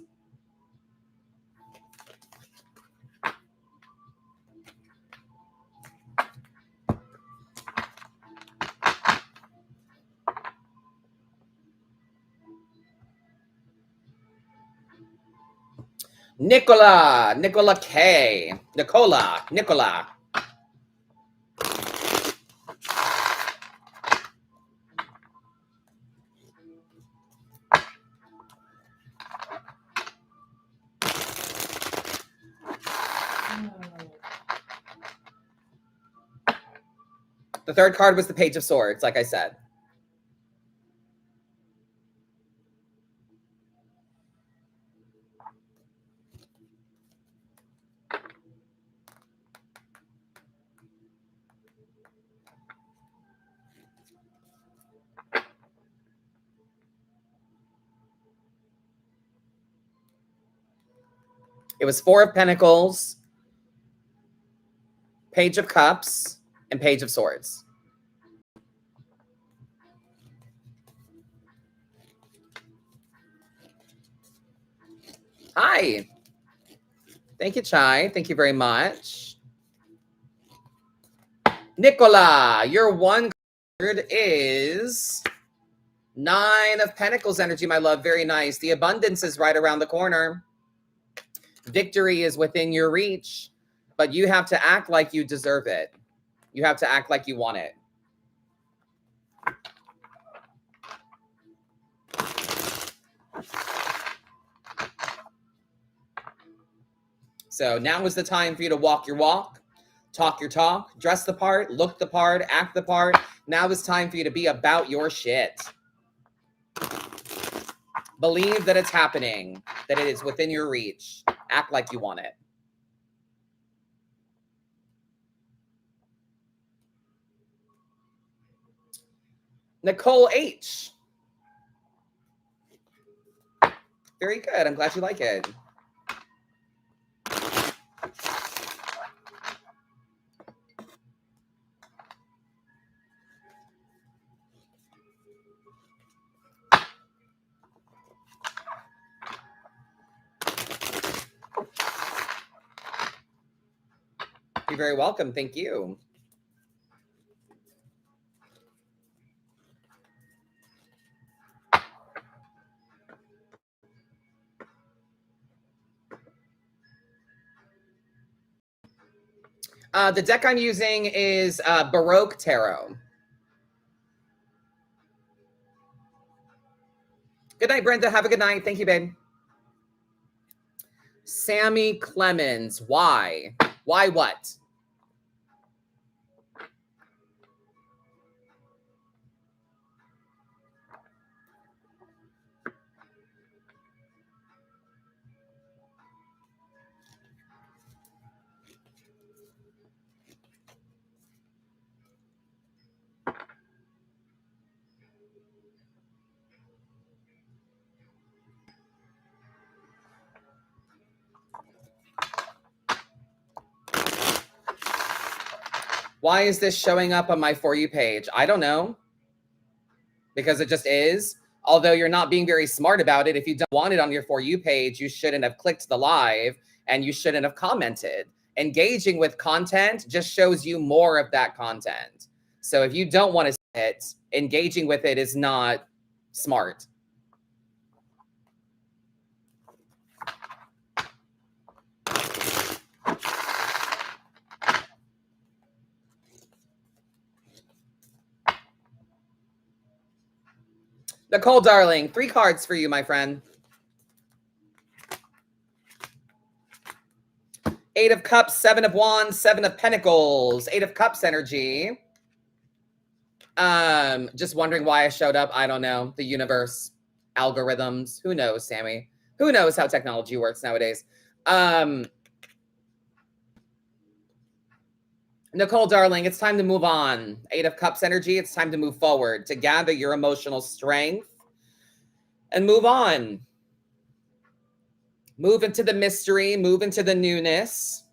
Nicola K. Nicola. The third card was the Page of Swords, like I said. It was Four of Pentacles, Page of Cups, and Page of Swords. Hi. Thank you, Chai. Thank you very much. Nicola, your one card is Nine of Pentacles energy, my love. Very nice. The abundance is right around the corner. Victory is within your reach, but you have to act like you deserve it. You have to act like you want it. So now is the time for you to walk your walk, talk your talk, dress the part, look the part, act the part. Now is time for you to be about your shit. Believe that it's happening, that it is within your reach. Act like you want it. Nicole H. Very good. I'm glad you like it. You're very welcome. Thank you. The deck I'm using is Baroque Tarot. Good night, Brenda. Have a good night. Thank you, babe. Sammy Clemens. Why? Why what? Why is this showing up on my For You page? I don't know. Because it just is. Although you're not being very smart about it. If you don't want it on your For You page, you shouldn't have clicked the live and you shouldn't have commented. Engaging with content just shows you more of that content. So if you don't want to see it, engaging with it is not smart. Nicole, darling, 3 cards for you, my friend. 8 of Cups, 7 of Wands, 7 of Pentacles, 8 of Cups energy. Just wondering why I showed up. I don't know. The universe, algorithms. Who knows, Sammy? Who knows how technology works nowadays? Nicole, darling, it's time to move on. 8 of Cups energy. It's time to move forward, to gather your emotional strength and move on. Move into the mystery, move into the newness.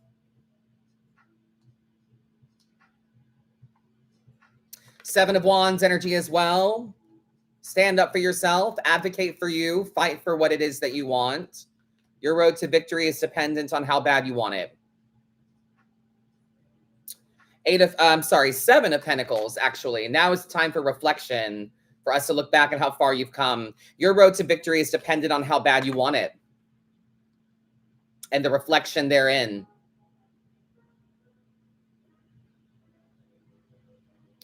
Seven of Wands energy as well. Stand up for yourself, advocate for you, fight for what it is that you want. Your road to victory is dependent on how bad you want it. Seven of Pentacles, actually. Now it's time for reflection, for us to look back at how far you've come. Your road to victory is dependent on how bad you want it and the reflection therein.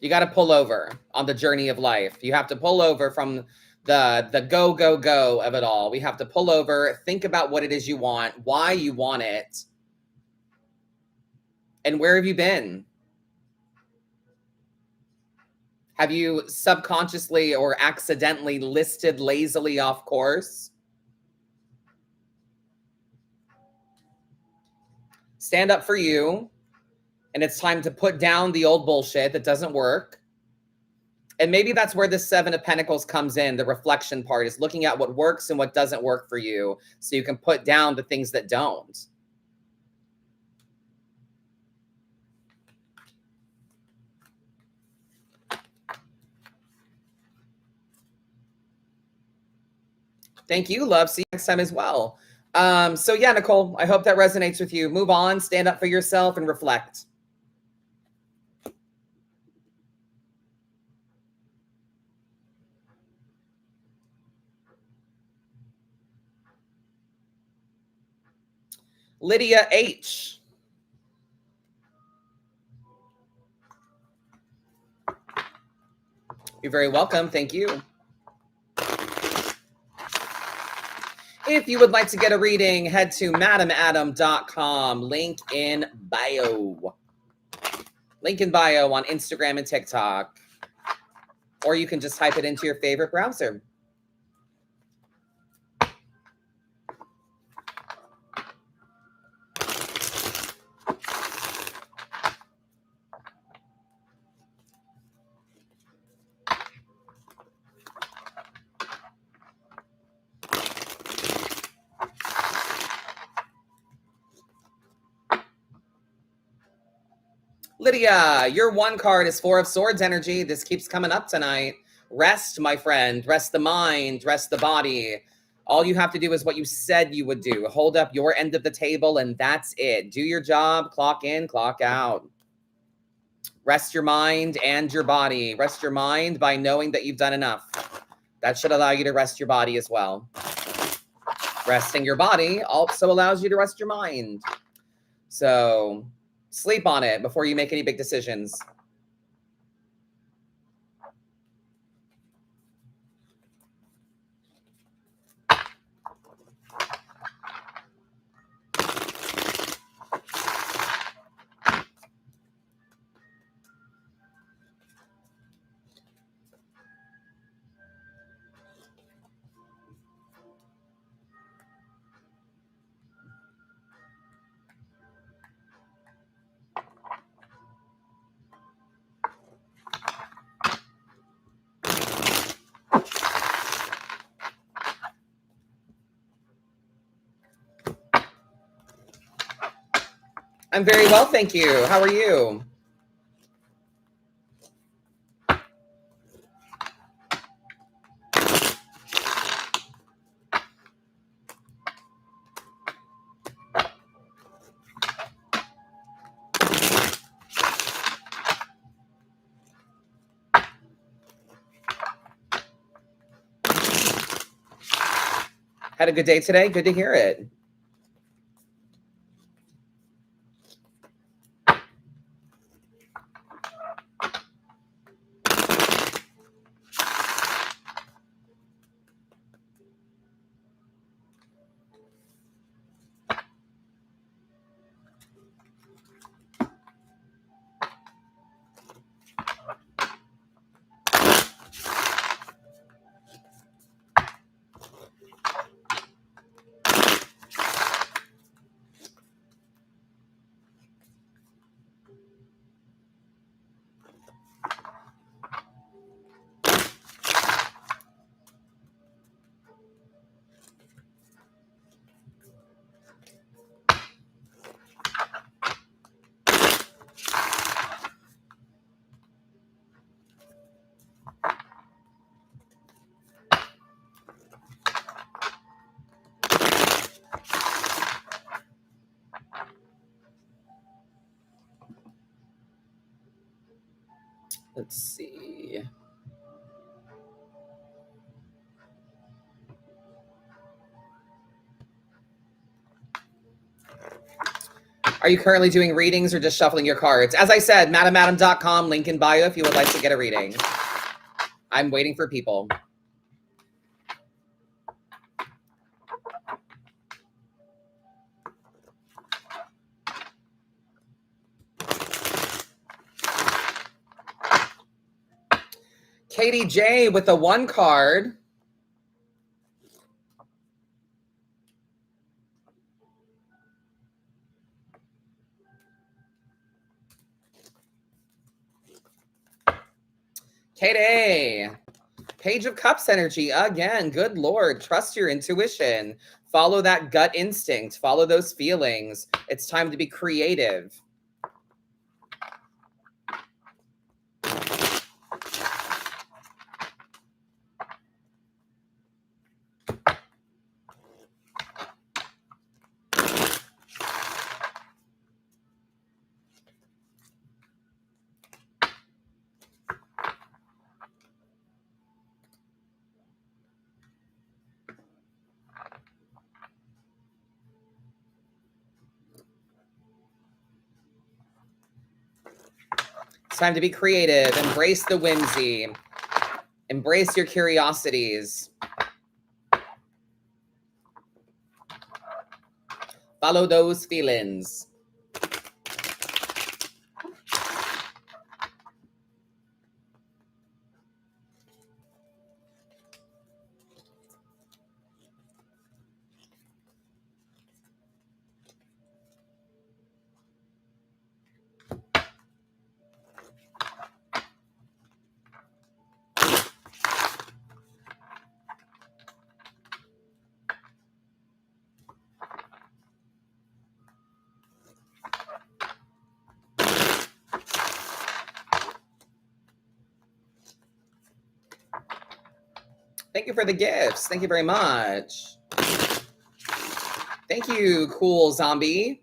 You got to pull over on the journey of life. You have to pull over from the go, go, go of it all. We have to pull over, think about what it is you want, why you want it, and where have you been? Have you subconsciously or accidentally listed lazily off course? Stand up for you. And it's time to put down the old bullshit that doesn't work. And maybe that's where the Seven of Pentacles comes in. The reflection part is looking at what works and what doesn't work for you, so you can put down the things that don't. Thank you, love. See you next time as well. So yeah, Nicole, I hope that resonates with you. Move on, stand up for yourself, and reflect. Lydia H. You're very welcome. Thank you. If you would like to get a reading, head to madamadam.com. Link in bio. Link in bio on Instagram and TikTok. Or you can just type it into your favorite browser. Lydia, your one card is Four of Swords energy. This keeps coming up tonight. Rest, my friend. Rest the mind. Rest the body. All you have to do is what you said you would do. Hold up your end of the table, and that's it. Do your job. Clock in, clock out. Rest your mind and your body. Rest your mind by knowing that you've done enough. That should allow you to rest your body as well. Resting your body also allows you to rest your mind. So sleep on it before you make any big decisions. I'm very well, thank you. How are you? Had a good day today? Good to hear it. Let's see. Are you currently doing readings or just shuffling your cards? As I said, madamadam.com, link in bio if you would like to get a reading. I'm waiting for people. Katie J with the 1 card. Katie. Page of Cups energy again. Good Lord. Trust your intuition. Follow that gut instinct. Follow those feelings. It's time to be creative. It's time to be creative. Embrace the whimsy. Embrace your curiosities. Follow those feelings. Thank you for the gifts. Thank you very much. Thank you, cool zombie.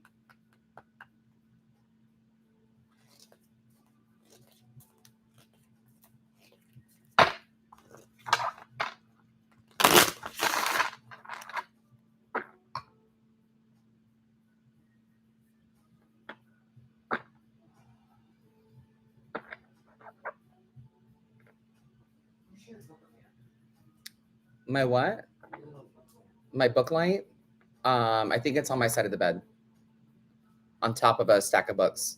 My what? My book light? I think it's on my side of the bed. On top of a stack of books.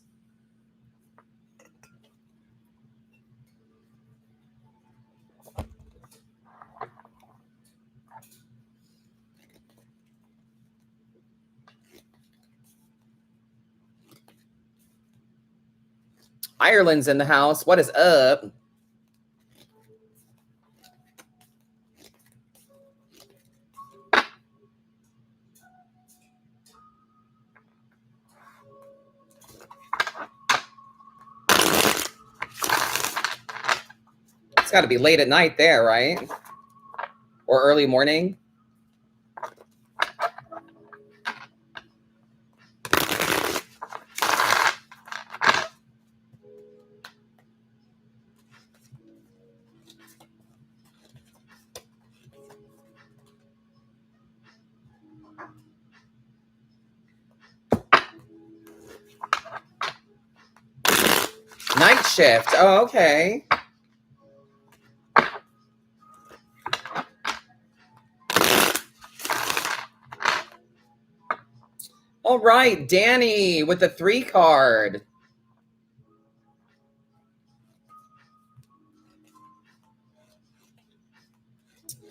Ireland's in the house. What is up? It's got to be late at night there, right? Or early morning. Night shift. Oh, okay. All right, Danny with the 3 card.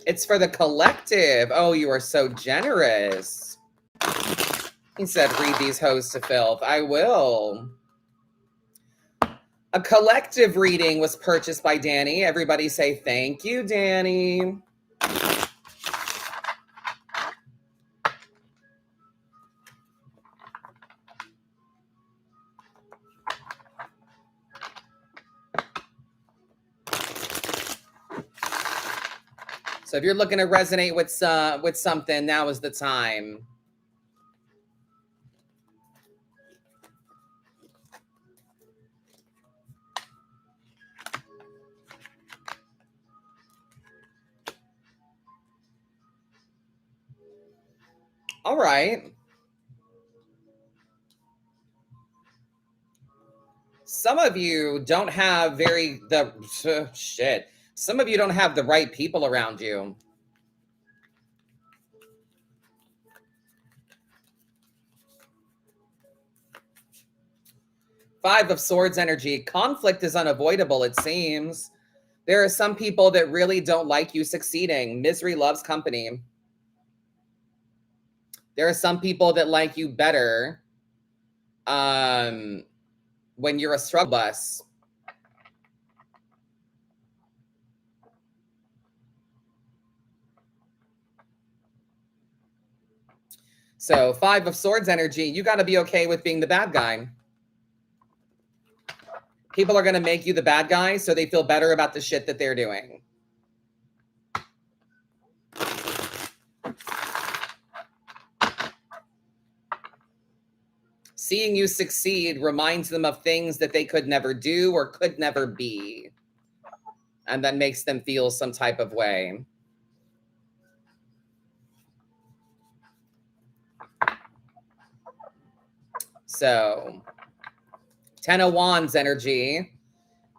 It's for the collective. Oh, you are so generous. He said, read these hoes to filth. I will. A collective reading was purchased by Danny. Everybody say thank you, Danny. So if you're looking to resonate with something, now is the time. All right. Some of you don't have shit. Some of you don't have the right people around you. Five of Swords energy. Conflict is unavoidable, it seems. There are some people that really don't like you succeeding. Misery loves company. There are some people that like you better when you're a struggle bus. So 5 of Swords energy, you got to be okay with being the bad guy. People are going to make you the bad guy so they feel better about the shit that they're doing. Seeing you succeed reminds them of things that they could never do or could never be. And that makes them feel some type of way. So 10 of Wands energy.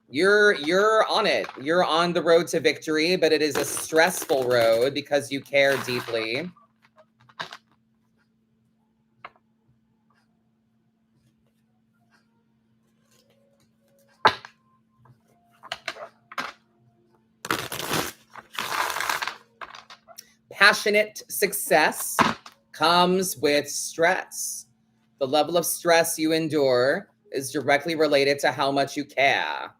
You're on it. You're on the road to victory, but it is a stressful road because you care deeply. Passionate success comes with stress. The level of stress you endure is directly related to how much you care.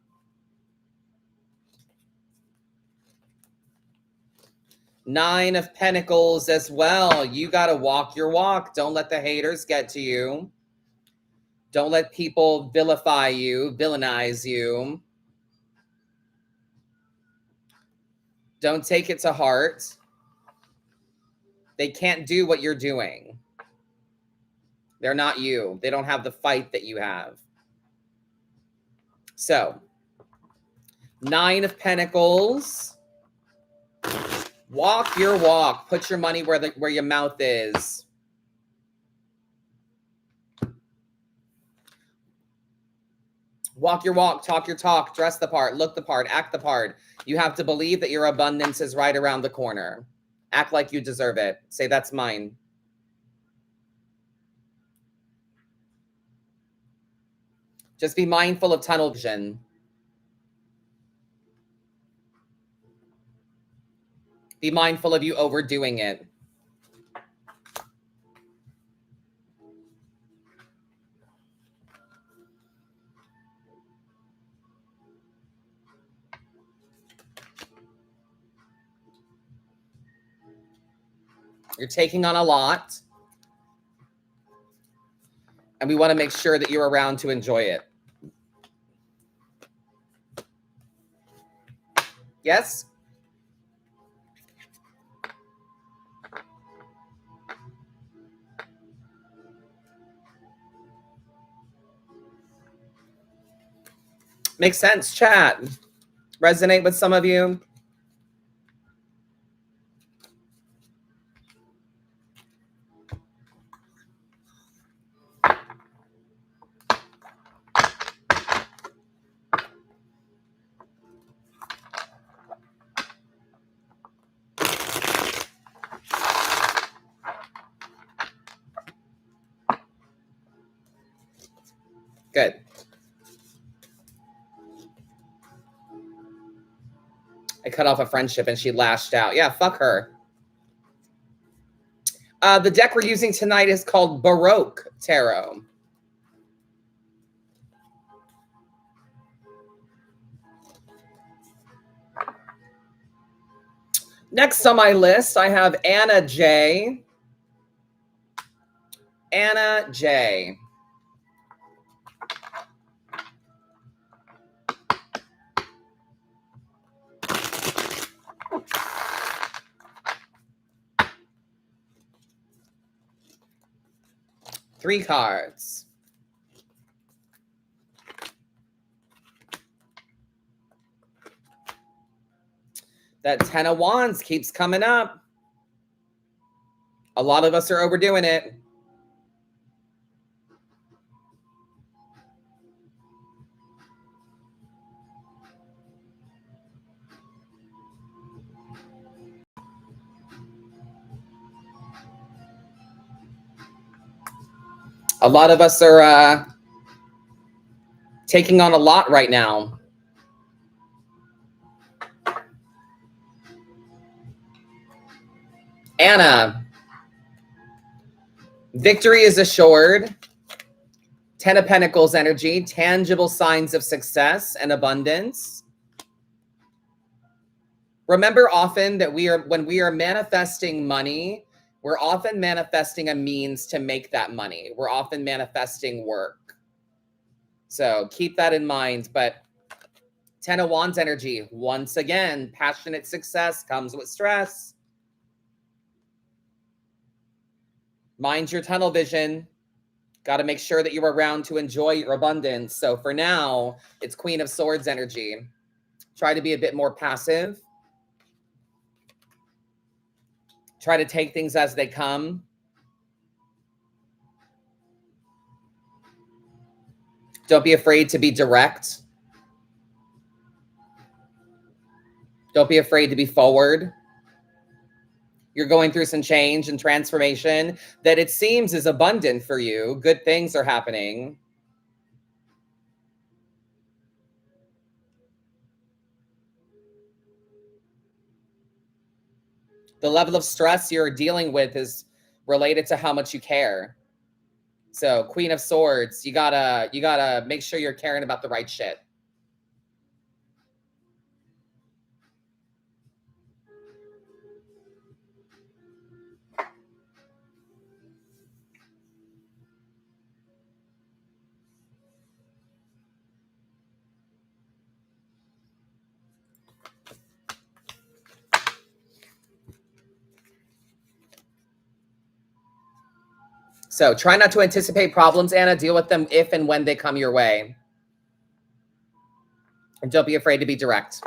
Nine of Pentacles as well. You got to walk your walk. Don't let the haters get to you. Don't let people vilify you, villainize you. Don't take it to heart. They can't do what you're doing. They're not you. They don't have the fight that you have. So, 9 of Pentacles. Walk your walk. Put your money where your mouth is. Walk your walk, talk your talk, dress the part, look the part, act the part. You have to believe that your abundance is right around the corner. Act like you deserve it. Say, that's mine. Just be mindful of tunnel vision. Be mindful of you overdoing it. You're taking on a lot. And we want to make sure that you're around to enjoy it. Yes? Makes sense, chat. Resonate with some of you? Good. I cut off a friendship and she lashed out. Yeah, fuck her. The deck we're using tonight is called Baroque Tarot. Next on my list, I have Anna J. Anna J. Three cards. That 10 of Wands keeps coming up. A lot of us are overdoing it. A lot of us are taking on a lot right now. Anna, victory is assured. 10 of Pentacles energy, tangible signs of success and abundance. Remember often that when we are manifesting money, we're often manifesting a means to make that money. We're often manifesting work. So keep that in mind. But 10 of Wands energy, once again, passionate success comes with stress. Mind your tunnel vision. Got to make sure that you're around to enjoy your abundance. So for now, it's Queen of Swords energy. Try to be a bit more passive. Try to take things as they come. Don't be afraid to be direct. Don't be afraid to be forward. You're going through some change and transformation that it seems is abundant for you. Good things are happening. The level of stress you're dealing with is related to how much you care. So Queen of Swords, you gotta make sure you're caring about the right shit. So try not to anticipate problems, Anna. Deal with them if and when they come your way. And don't be afraid to be direct.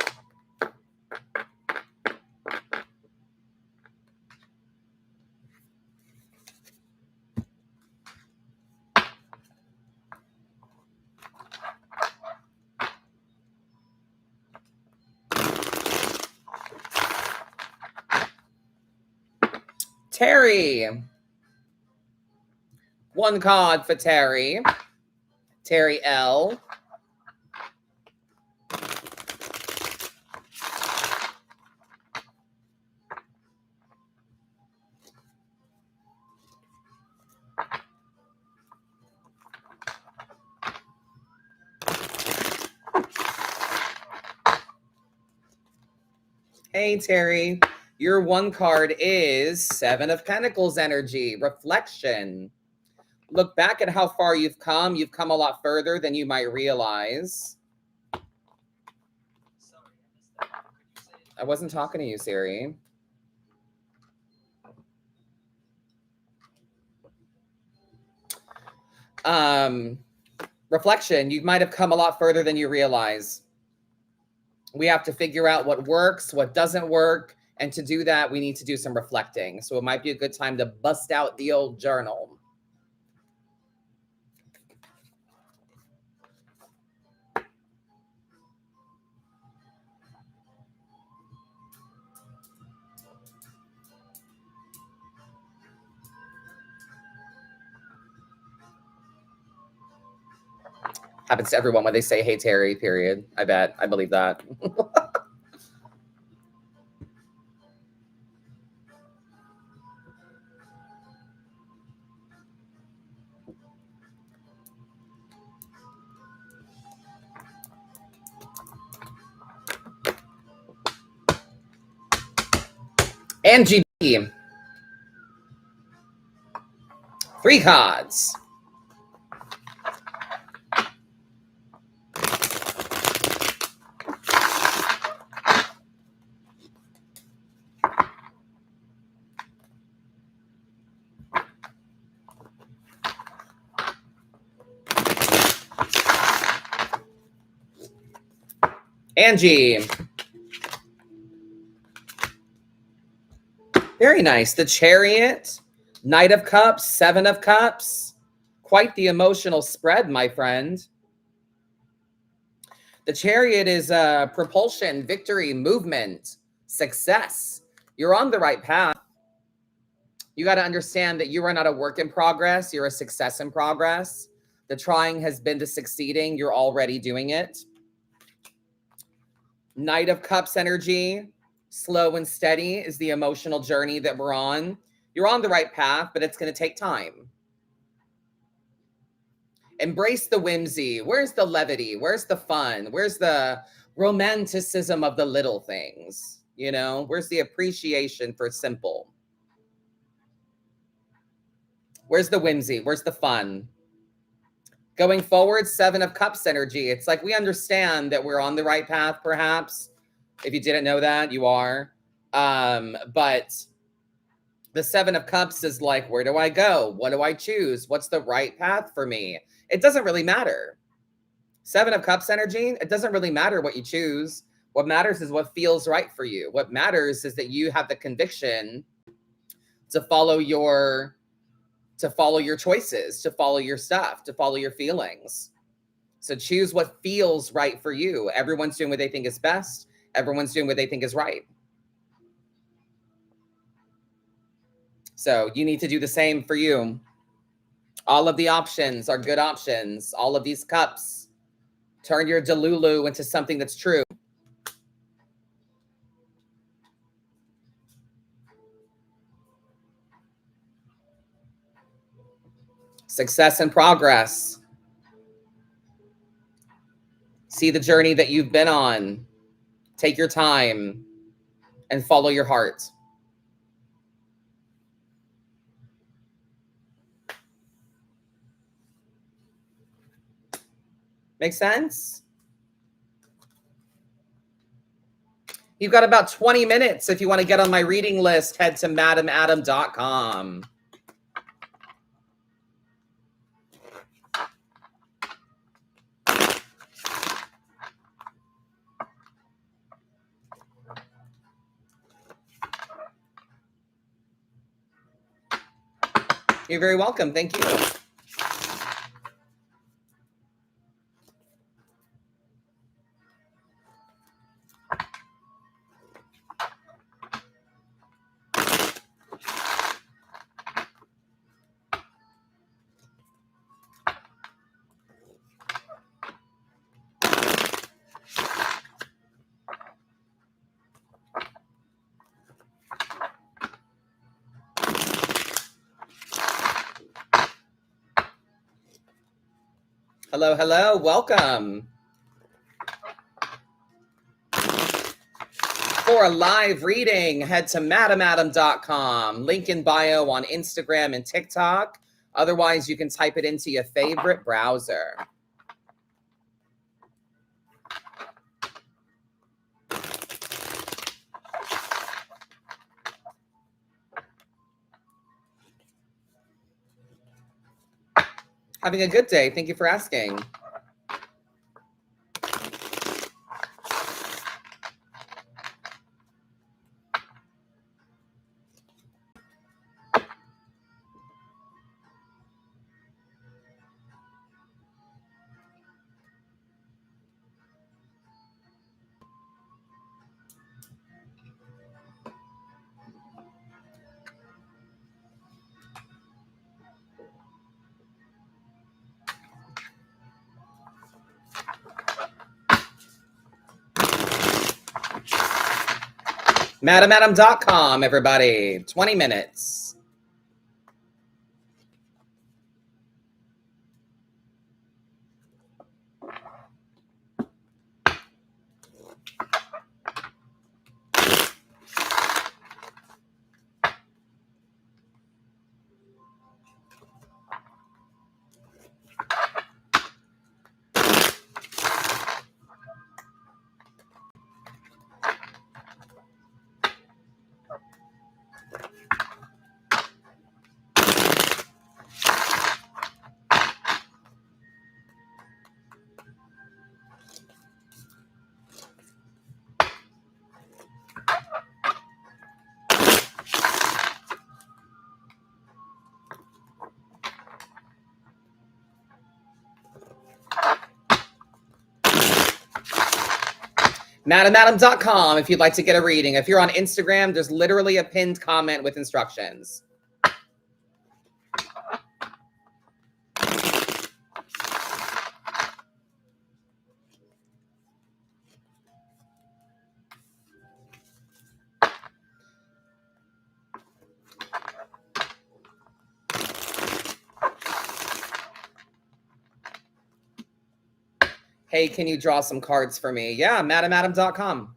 Terry. One card for Terry. Terry L. Hey, Terry. Your one card is Seven of Pentacles energy, reflection. Look back at how far you've come. You've come a lot further than you might realize. I wasn't talking to you, Siri. Reflection, you might have come a lot further than you realize. We have to figure out what works, what doesn't work. And to do that, we need to do some reflecting. So it might be a good time to bust out the old journal. Happens to everyone when they say, hey, Terry, period. I bet. I believe that. Angie B. 3 cards. Angie. Very nice. The Chariot, Knight of Cups, Seven of Cups. Quite the emotional spread, my friend. The Chariot is propulsion, victory, movement, success. You're on the right path. You got to understand that you are not a work in progress. You're a success in progress. The trying has been to succeeding. You're already doing it. Knight of Cups energy, slow and steady is the emotional journey that we're on. You're on the right path, but it's going to take time. Embrace the whimsy. Where's the levity? Where's the fun? Where's the romanticism of the little things? You know, where's the appreciation for simple? Where's the whimsy? Where's the fun? Going forward, Seven of Cups energy. It's like we understand that we're on the right path, perhaps. If you didn't know that, you are. But the Seven of Cups is like, where do I go? What do I choose? What's the right path for me? It doesn't really matter. Seven of Cups energy, it doesn't really matter what you choose. What matters is what feels right for you. What matters is that you have the conviction to follow your choices, to follow your stuff, to follow your feelings. So choose what feels right for you. Everyone's doing what they think is best. Everyone's doing what they think is right. So you need to do the same for you. All of the options are good options. All of these cups. Turn your Delulu into something that's true. Success and progress. See the journey that you've been on. Take your time and follow your heart. Make sense? You've got about 20 minutes. If you want to get on my reading list, head to madamadam.com. You're very welcome. Thank you. Hello, hello. Welcome. For a live reading, head to madamadam.com. Link in bio on Instagram and TikTok. Otherwise, you can type it into your favorite browser. Having a good day. Thank you for asking. Madamadam.com, everybody. 20 minutes. MadamAdam.com if you'd like to get a reading. If you're on Instagram, there's literally a pinned comment with instructions. Hey, can you draw some cards for me? Yeah, MadamAdam.com.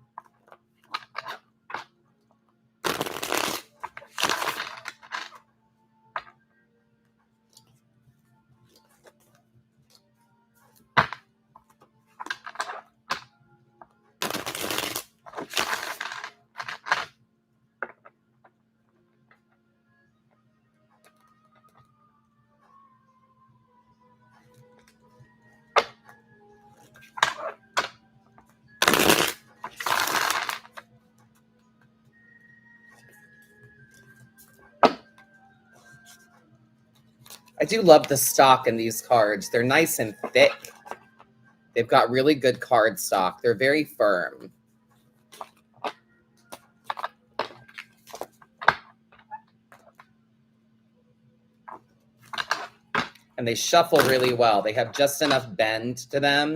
I do love the stock in these cards. They're nice and thick. They've got really good card stock. They're very firm. And they shuffle really well. They have just enough bend to them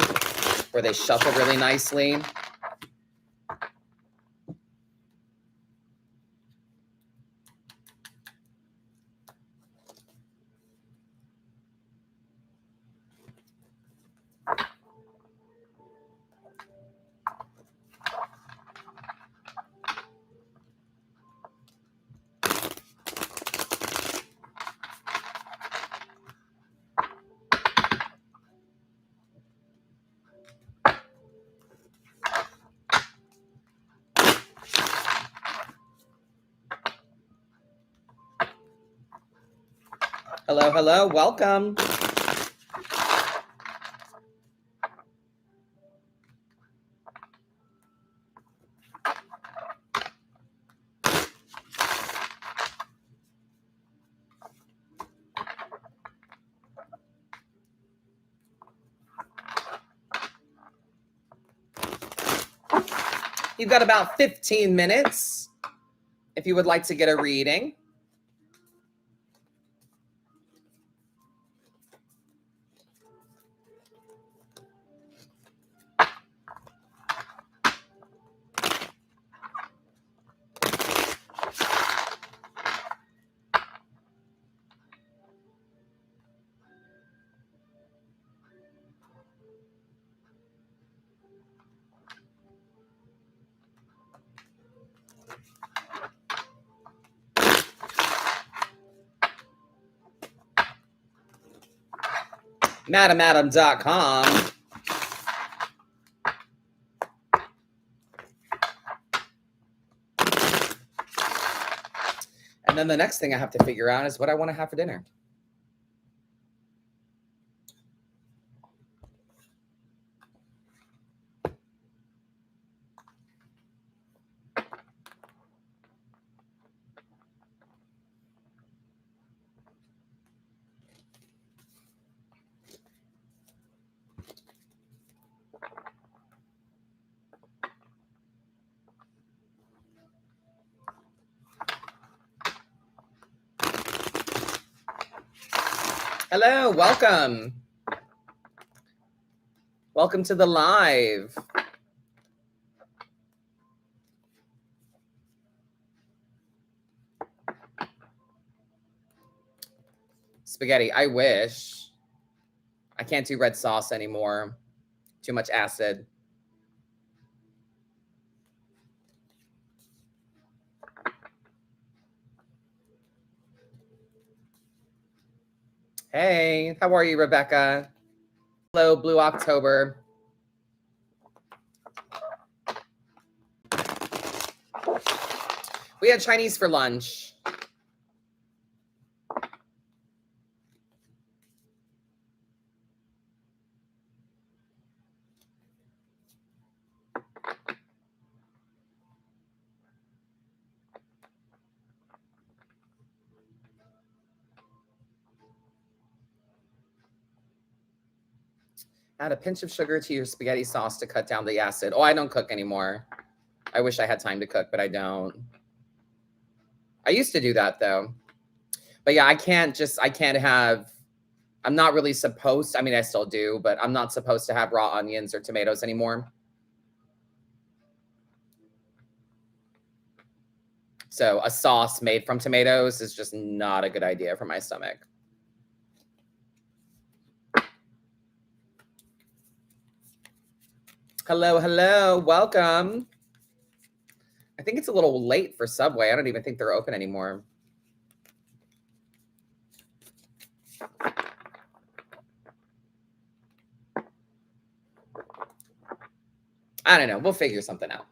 where they shuffle really nicely. Hello, hello, welcome. You've got about 15 minutes if you would like to get a reading. MadamAdam.com. And then the next thing I have to figure out is what I want to have for dinner. Hello, welcome. Welcome to the live. Spaghetti, I wish. I can't do red sauce anymore. Too much acid. Hey, how are you, Rebecca? Hello, Blue October. We had Chinese for lunch. Add a pinch of sugar to your spaghetti sauce to cut down the acid. Oh, I don't cook anymore. I wish I had time to cook, but I don't. I used to do that though. But yeah, I can't have, I'm not really supposed, I mean, I still do, but I'm not supposed to have raw onions or tomatoes anymore. So a sauce made from tomatoes is just not a good idea for my stomach. Hello, hello, welcome. I think it's a little late for Subway. I don't even think they're open anymore. I don't know. We'll figure something out.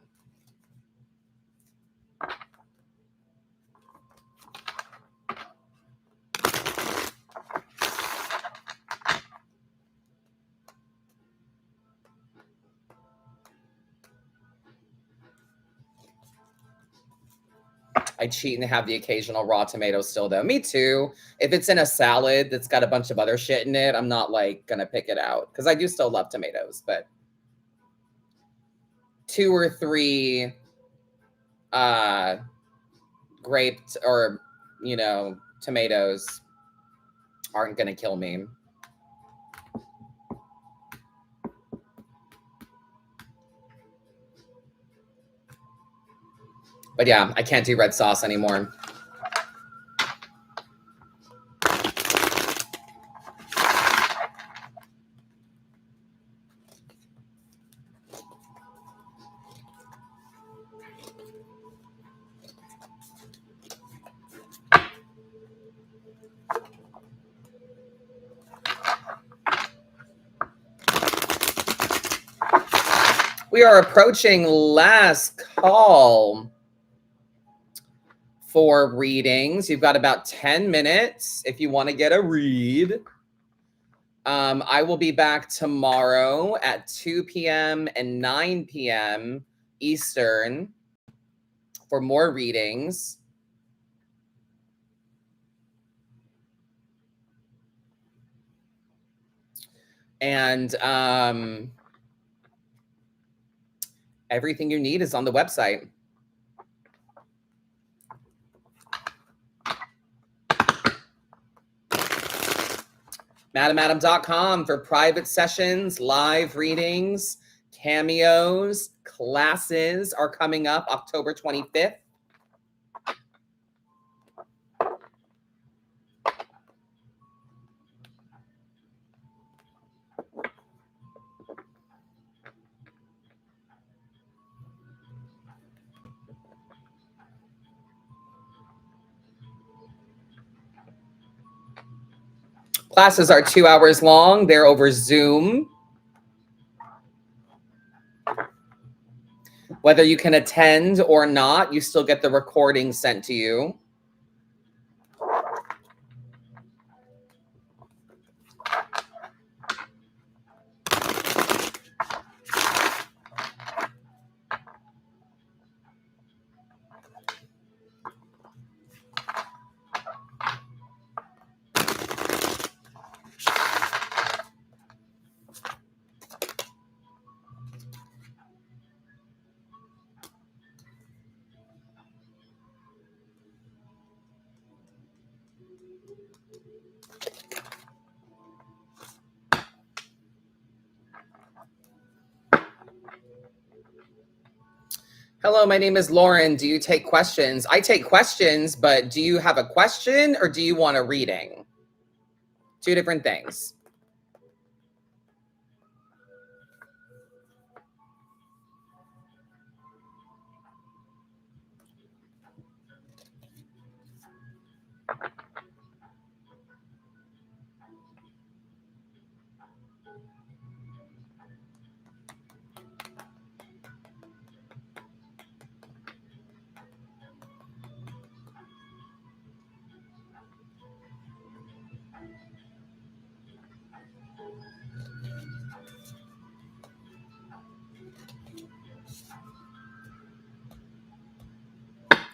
I cheat and have the occasional raw tomato still though. Me too. If it's in a salad that's got a bunch of other shit in it, I'm not like gonna pick it out because I do still love tomatoes, but 2 or 3 graped or, you know, tomatoes aren't gonna kill me. But yeah, I can't do red sauce anymore. We are approaching last call for readings. You've got about 10 minutes if you want to get a read. I will be back tomorrow at 2 p.m. and 9 p.m. Eastern for more readings. And everything you need is on the website. MadamAdam.com for private sessions, live readings, cameos, classes are coming up October 25th. Classes are 2 hours long. They're over Zoom. Whether you can attend or not, you still get the recording sent to you. Hello, my name is Lauren. Do you take questions? I take questions, but do you have a question or do you want a reading? 2 different things.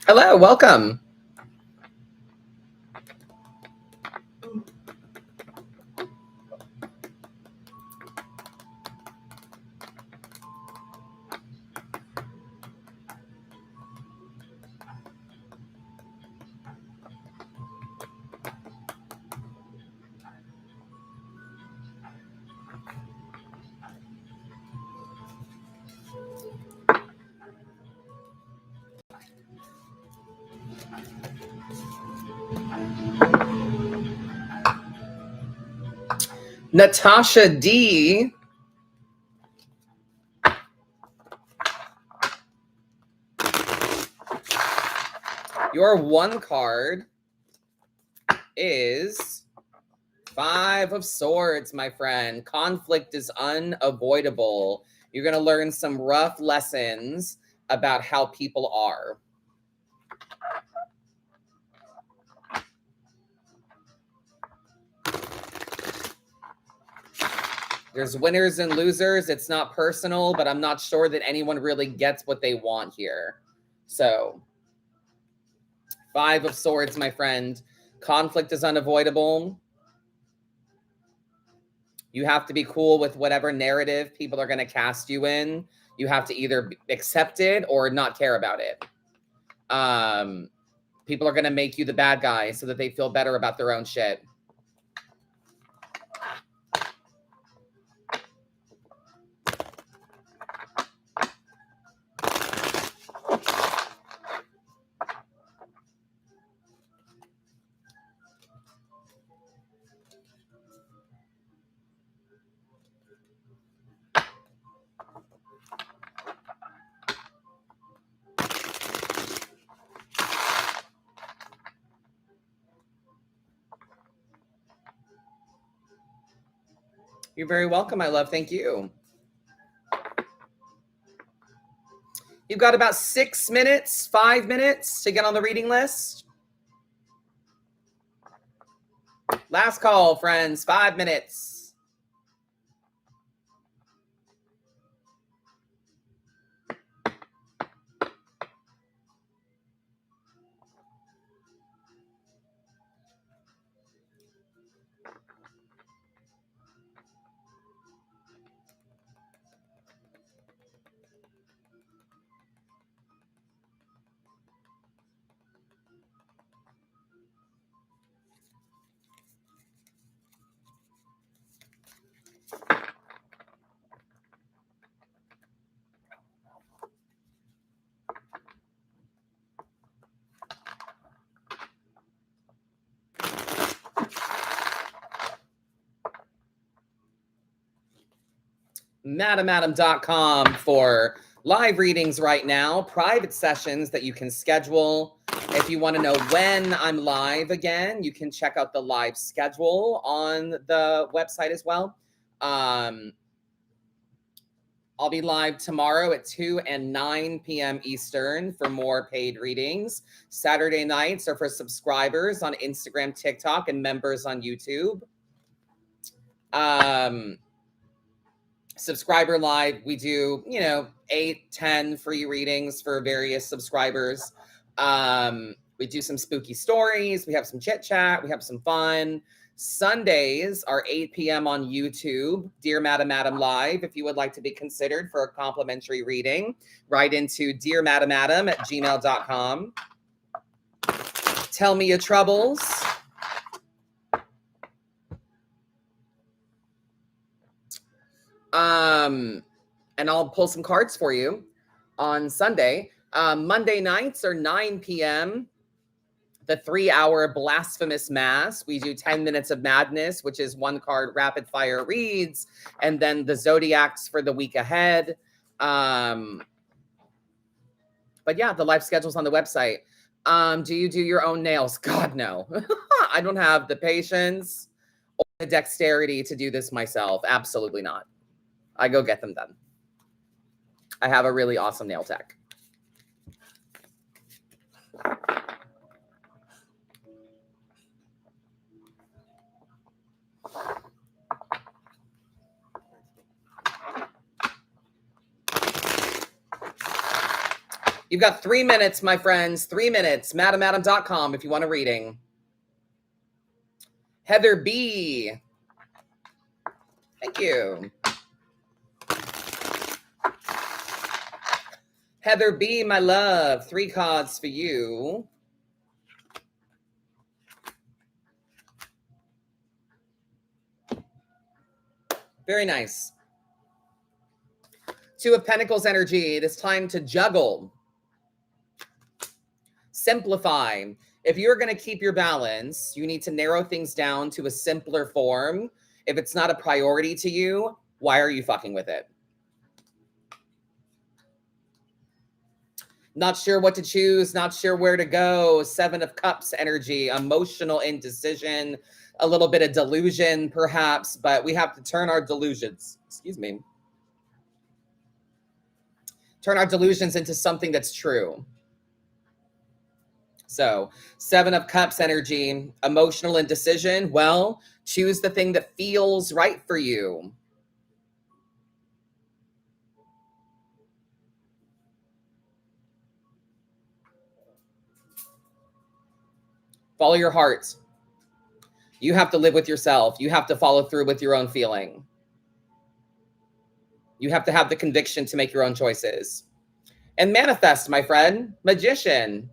Hello, welcome. Natasha D. Your one card is 5 of Swords, my friend. Conflict is unavoidable. You're going to learn some rough lessons about how people are. There's winners and losers. It's not personal, but I'm not sure that anyone really gets what they want here. So, 5 of Swords, my friend. Conflict is unavoidable. You have to be cool with whatever narrative people are going to cast you in. You have to either accept it or not care about it. People are going to make you the bad guy so that they feel better about their own shit. You're very welcome, my love. Thank you. You've got about 6 minutes, 5 minutes to get on the reading list. Last call, friends. 5 minutes. MadamAdam.com for live readings right now, private sessions that you can schedule. If you want to know when I'm live again, you can check out the live schedule on the website as well. I'll be live tomorrow at 2 and 9 p.m. Eastern for more paid readings. Saturday nights are for subscribers on Instagram, TikTok, and members on YouTube. Subscriber live, we do 8-10 free readings for various subscribers. We do some spooky stories, we have some chit chat, we have some fun. Sundays are 8 p.m. on YouTube, Dear Madam Adam Live. If you would like to be considered for a complimentary reading, write into dearmadamadam@gmail.com. Tell me your troubles. And I'll pull some cards for you on Sunday. Monday nights are 9 p.m. The 3-hour blasphemous mass. We do 10 minutes of madness, which is 1 card rapid fire reads, and then the zodiacs for the week ahead. But yeah, the live schedule's on the website. Do you do your own nails? God, no. I don't have the patience or the dexterity to do this myself. Absolutely not. I go get them done. I have a really awesome nail tech. You've got 3 minutes, my friends. 3 minutes. MadamAdam.com if you want a reading. Heather B. Thank you. Heather B, my love. 3 cards for you. Very nice. 2 of Pentacles energy. It is time to juggle. Simplify. If you're going to keep your balance, you need to narrow things down to a simpler form If it's not a priority to you, why are you fucking with it? Not sure what to choose, not sure where to go. 7 of Cups energy, emotional indecision, a little bit of delusion perhaps, but we have to turn our delusions, turn our delusions into something that's true. So 7 of Cups energy, emotional indecision. Well, choose the thing that feels right for you. Follow your heart. You have to live with yourself. You have to follow through with your own feeling. You have to have the conviction to make your own choices. And manifest, my friend. Magician.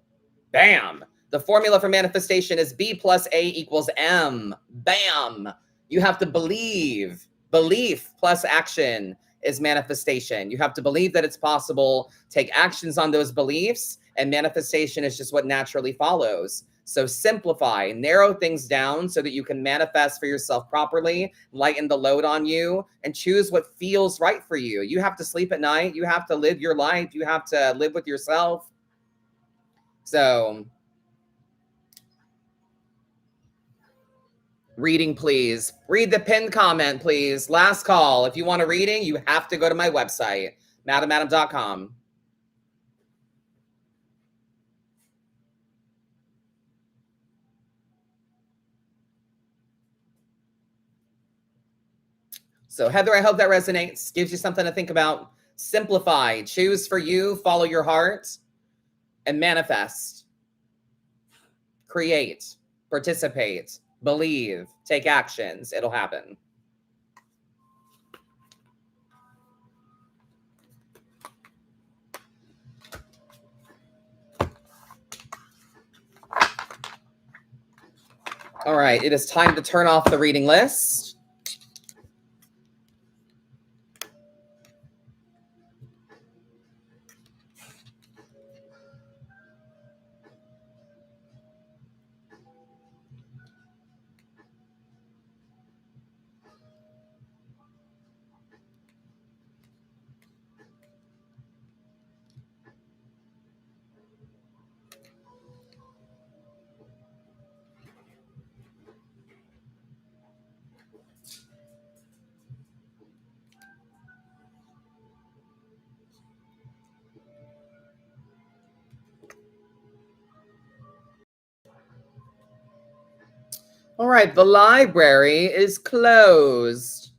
Bam. The formula for manifestation is B plus A equals M. Bam. You have to believe. Belief plus action is manifestation. You have to believe that it's possible, take actions on those beliefs, and manifestation is just what naturally follows. So simplify, narrow things down so that you can manifest for yourself properly, lighten the load on you, and choose what feels right for you. You have to sleep at night. You have to live your life. You have to live with yourself. So reading, please. Read the pinned comment, please. Last call. If you want a reading, you have to go to my website, madamadam.com. So Heather, I hope that resonates, gives you something to think about. Simplify, choose for you, follow your heart, and manifest. Create, participate, believe, take actions. It'll happen. All right, it is time to turn off the reading list. All right, the library is closed.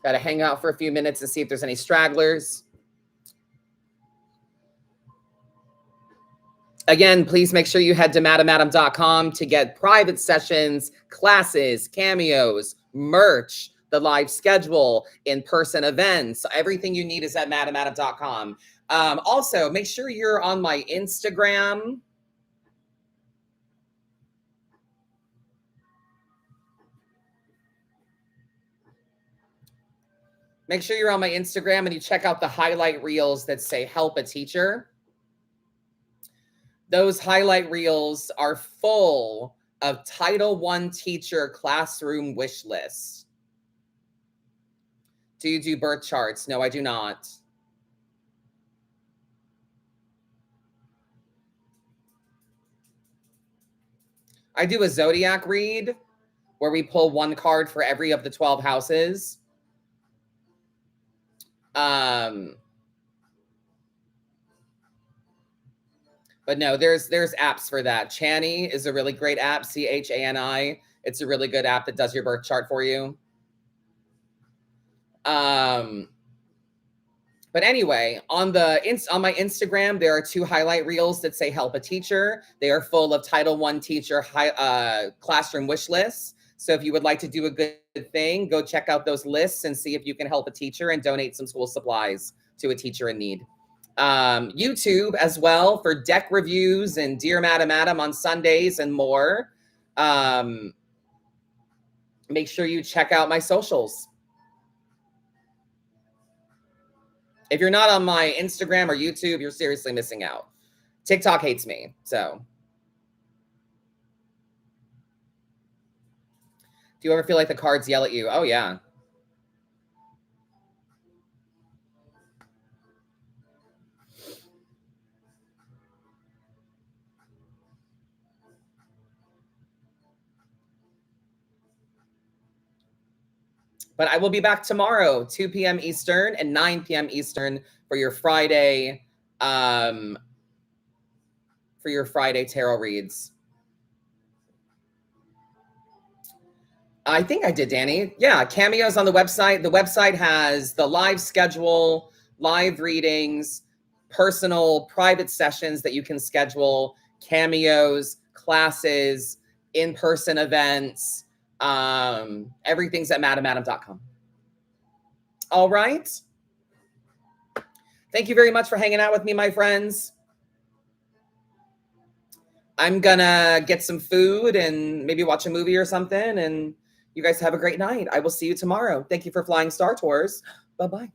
Got to hang out for a few minutes and see if there's any stragglers. Again, please make sure you head to madamadam.com to get private sessions, classes, cameos, merch, the live schedule, in-person events. Everything you need is at madamadam.com. Also, make sure you're on my Instagram. Make sure you're on my Instagram and you check out the highlight reels that say help a teacher. Those highlight reels are full of Title I teacher classroom wish lists. Do you do birth charts? No, I do not. I do a zodiac read where we pull one card for every of the 12 houses. But no, there's apps for that. Chani is a really great app, CHANI. It's a really good app that does your birth chart for you. But anyway, on my Instagram, there are 2 highlight reels that say help a teacher. They are full of Title I teacher classroom wish lists. So if you would like to do a good thing, go check out those lists and see if you can help a teacher and donate some school supplies to a teacher in need. YouTube as well for deck reviews and Dear Madam Adam on Sundays and more. Make sure you check out my socials. If you're not on my Instagram or YouTube, you're seriously missing out. TikTok hates me, so Do you ever feel like the cards yell at you? Oh, yeah. But I will be back tomorrow, 2 p.m. Eastern and 9 p.m. Eastern for your Friday tarot reads. I think I did, Danny. Yeah, Cameo's on the website. The website has the live schedule, live readings, personal private sessions that you can schedule, cameos, classes, in-person events. Everything's at madamadam.com. All right. Thank you very much for hanging out with me, my friends. I'm gonna get some food and maybe watch a movie or something, and you guys have a great night. I will see you tomorrow. Thank you for flying Star Tours. Bye-bye.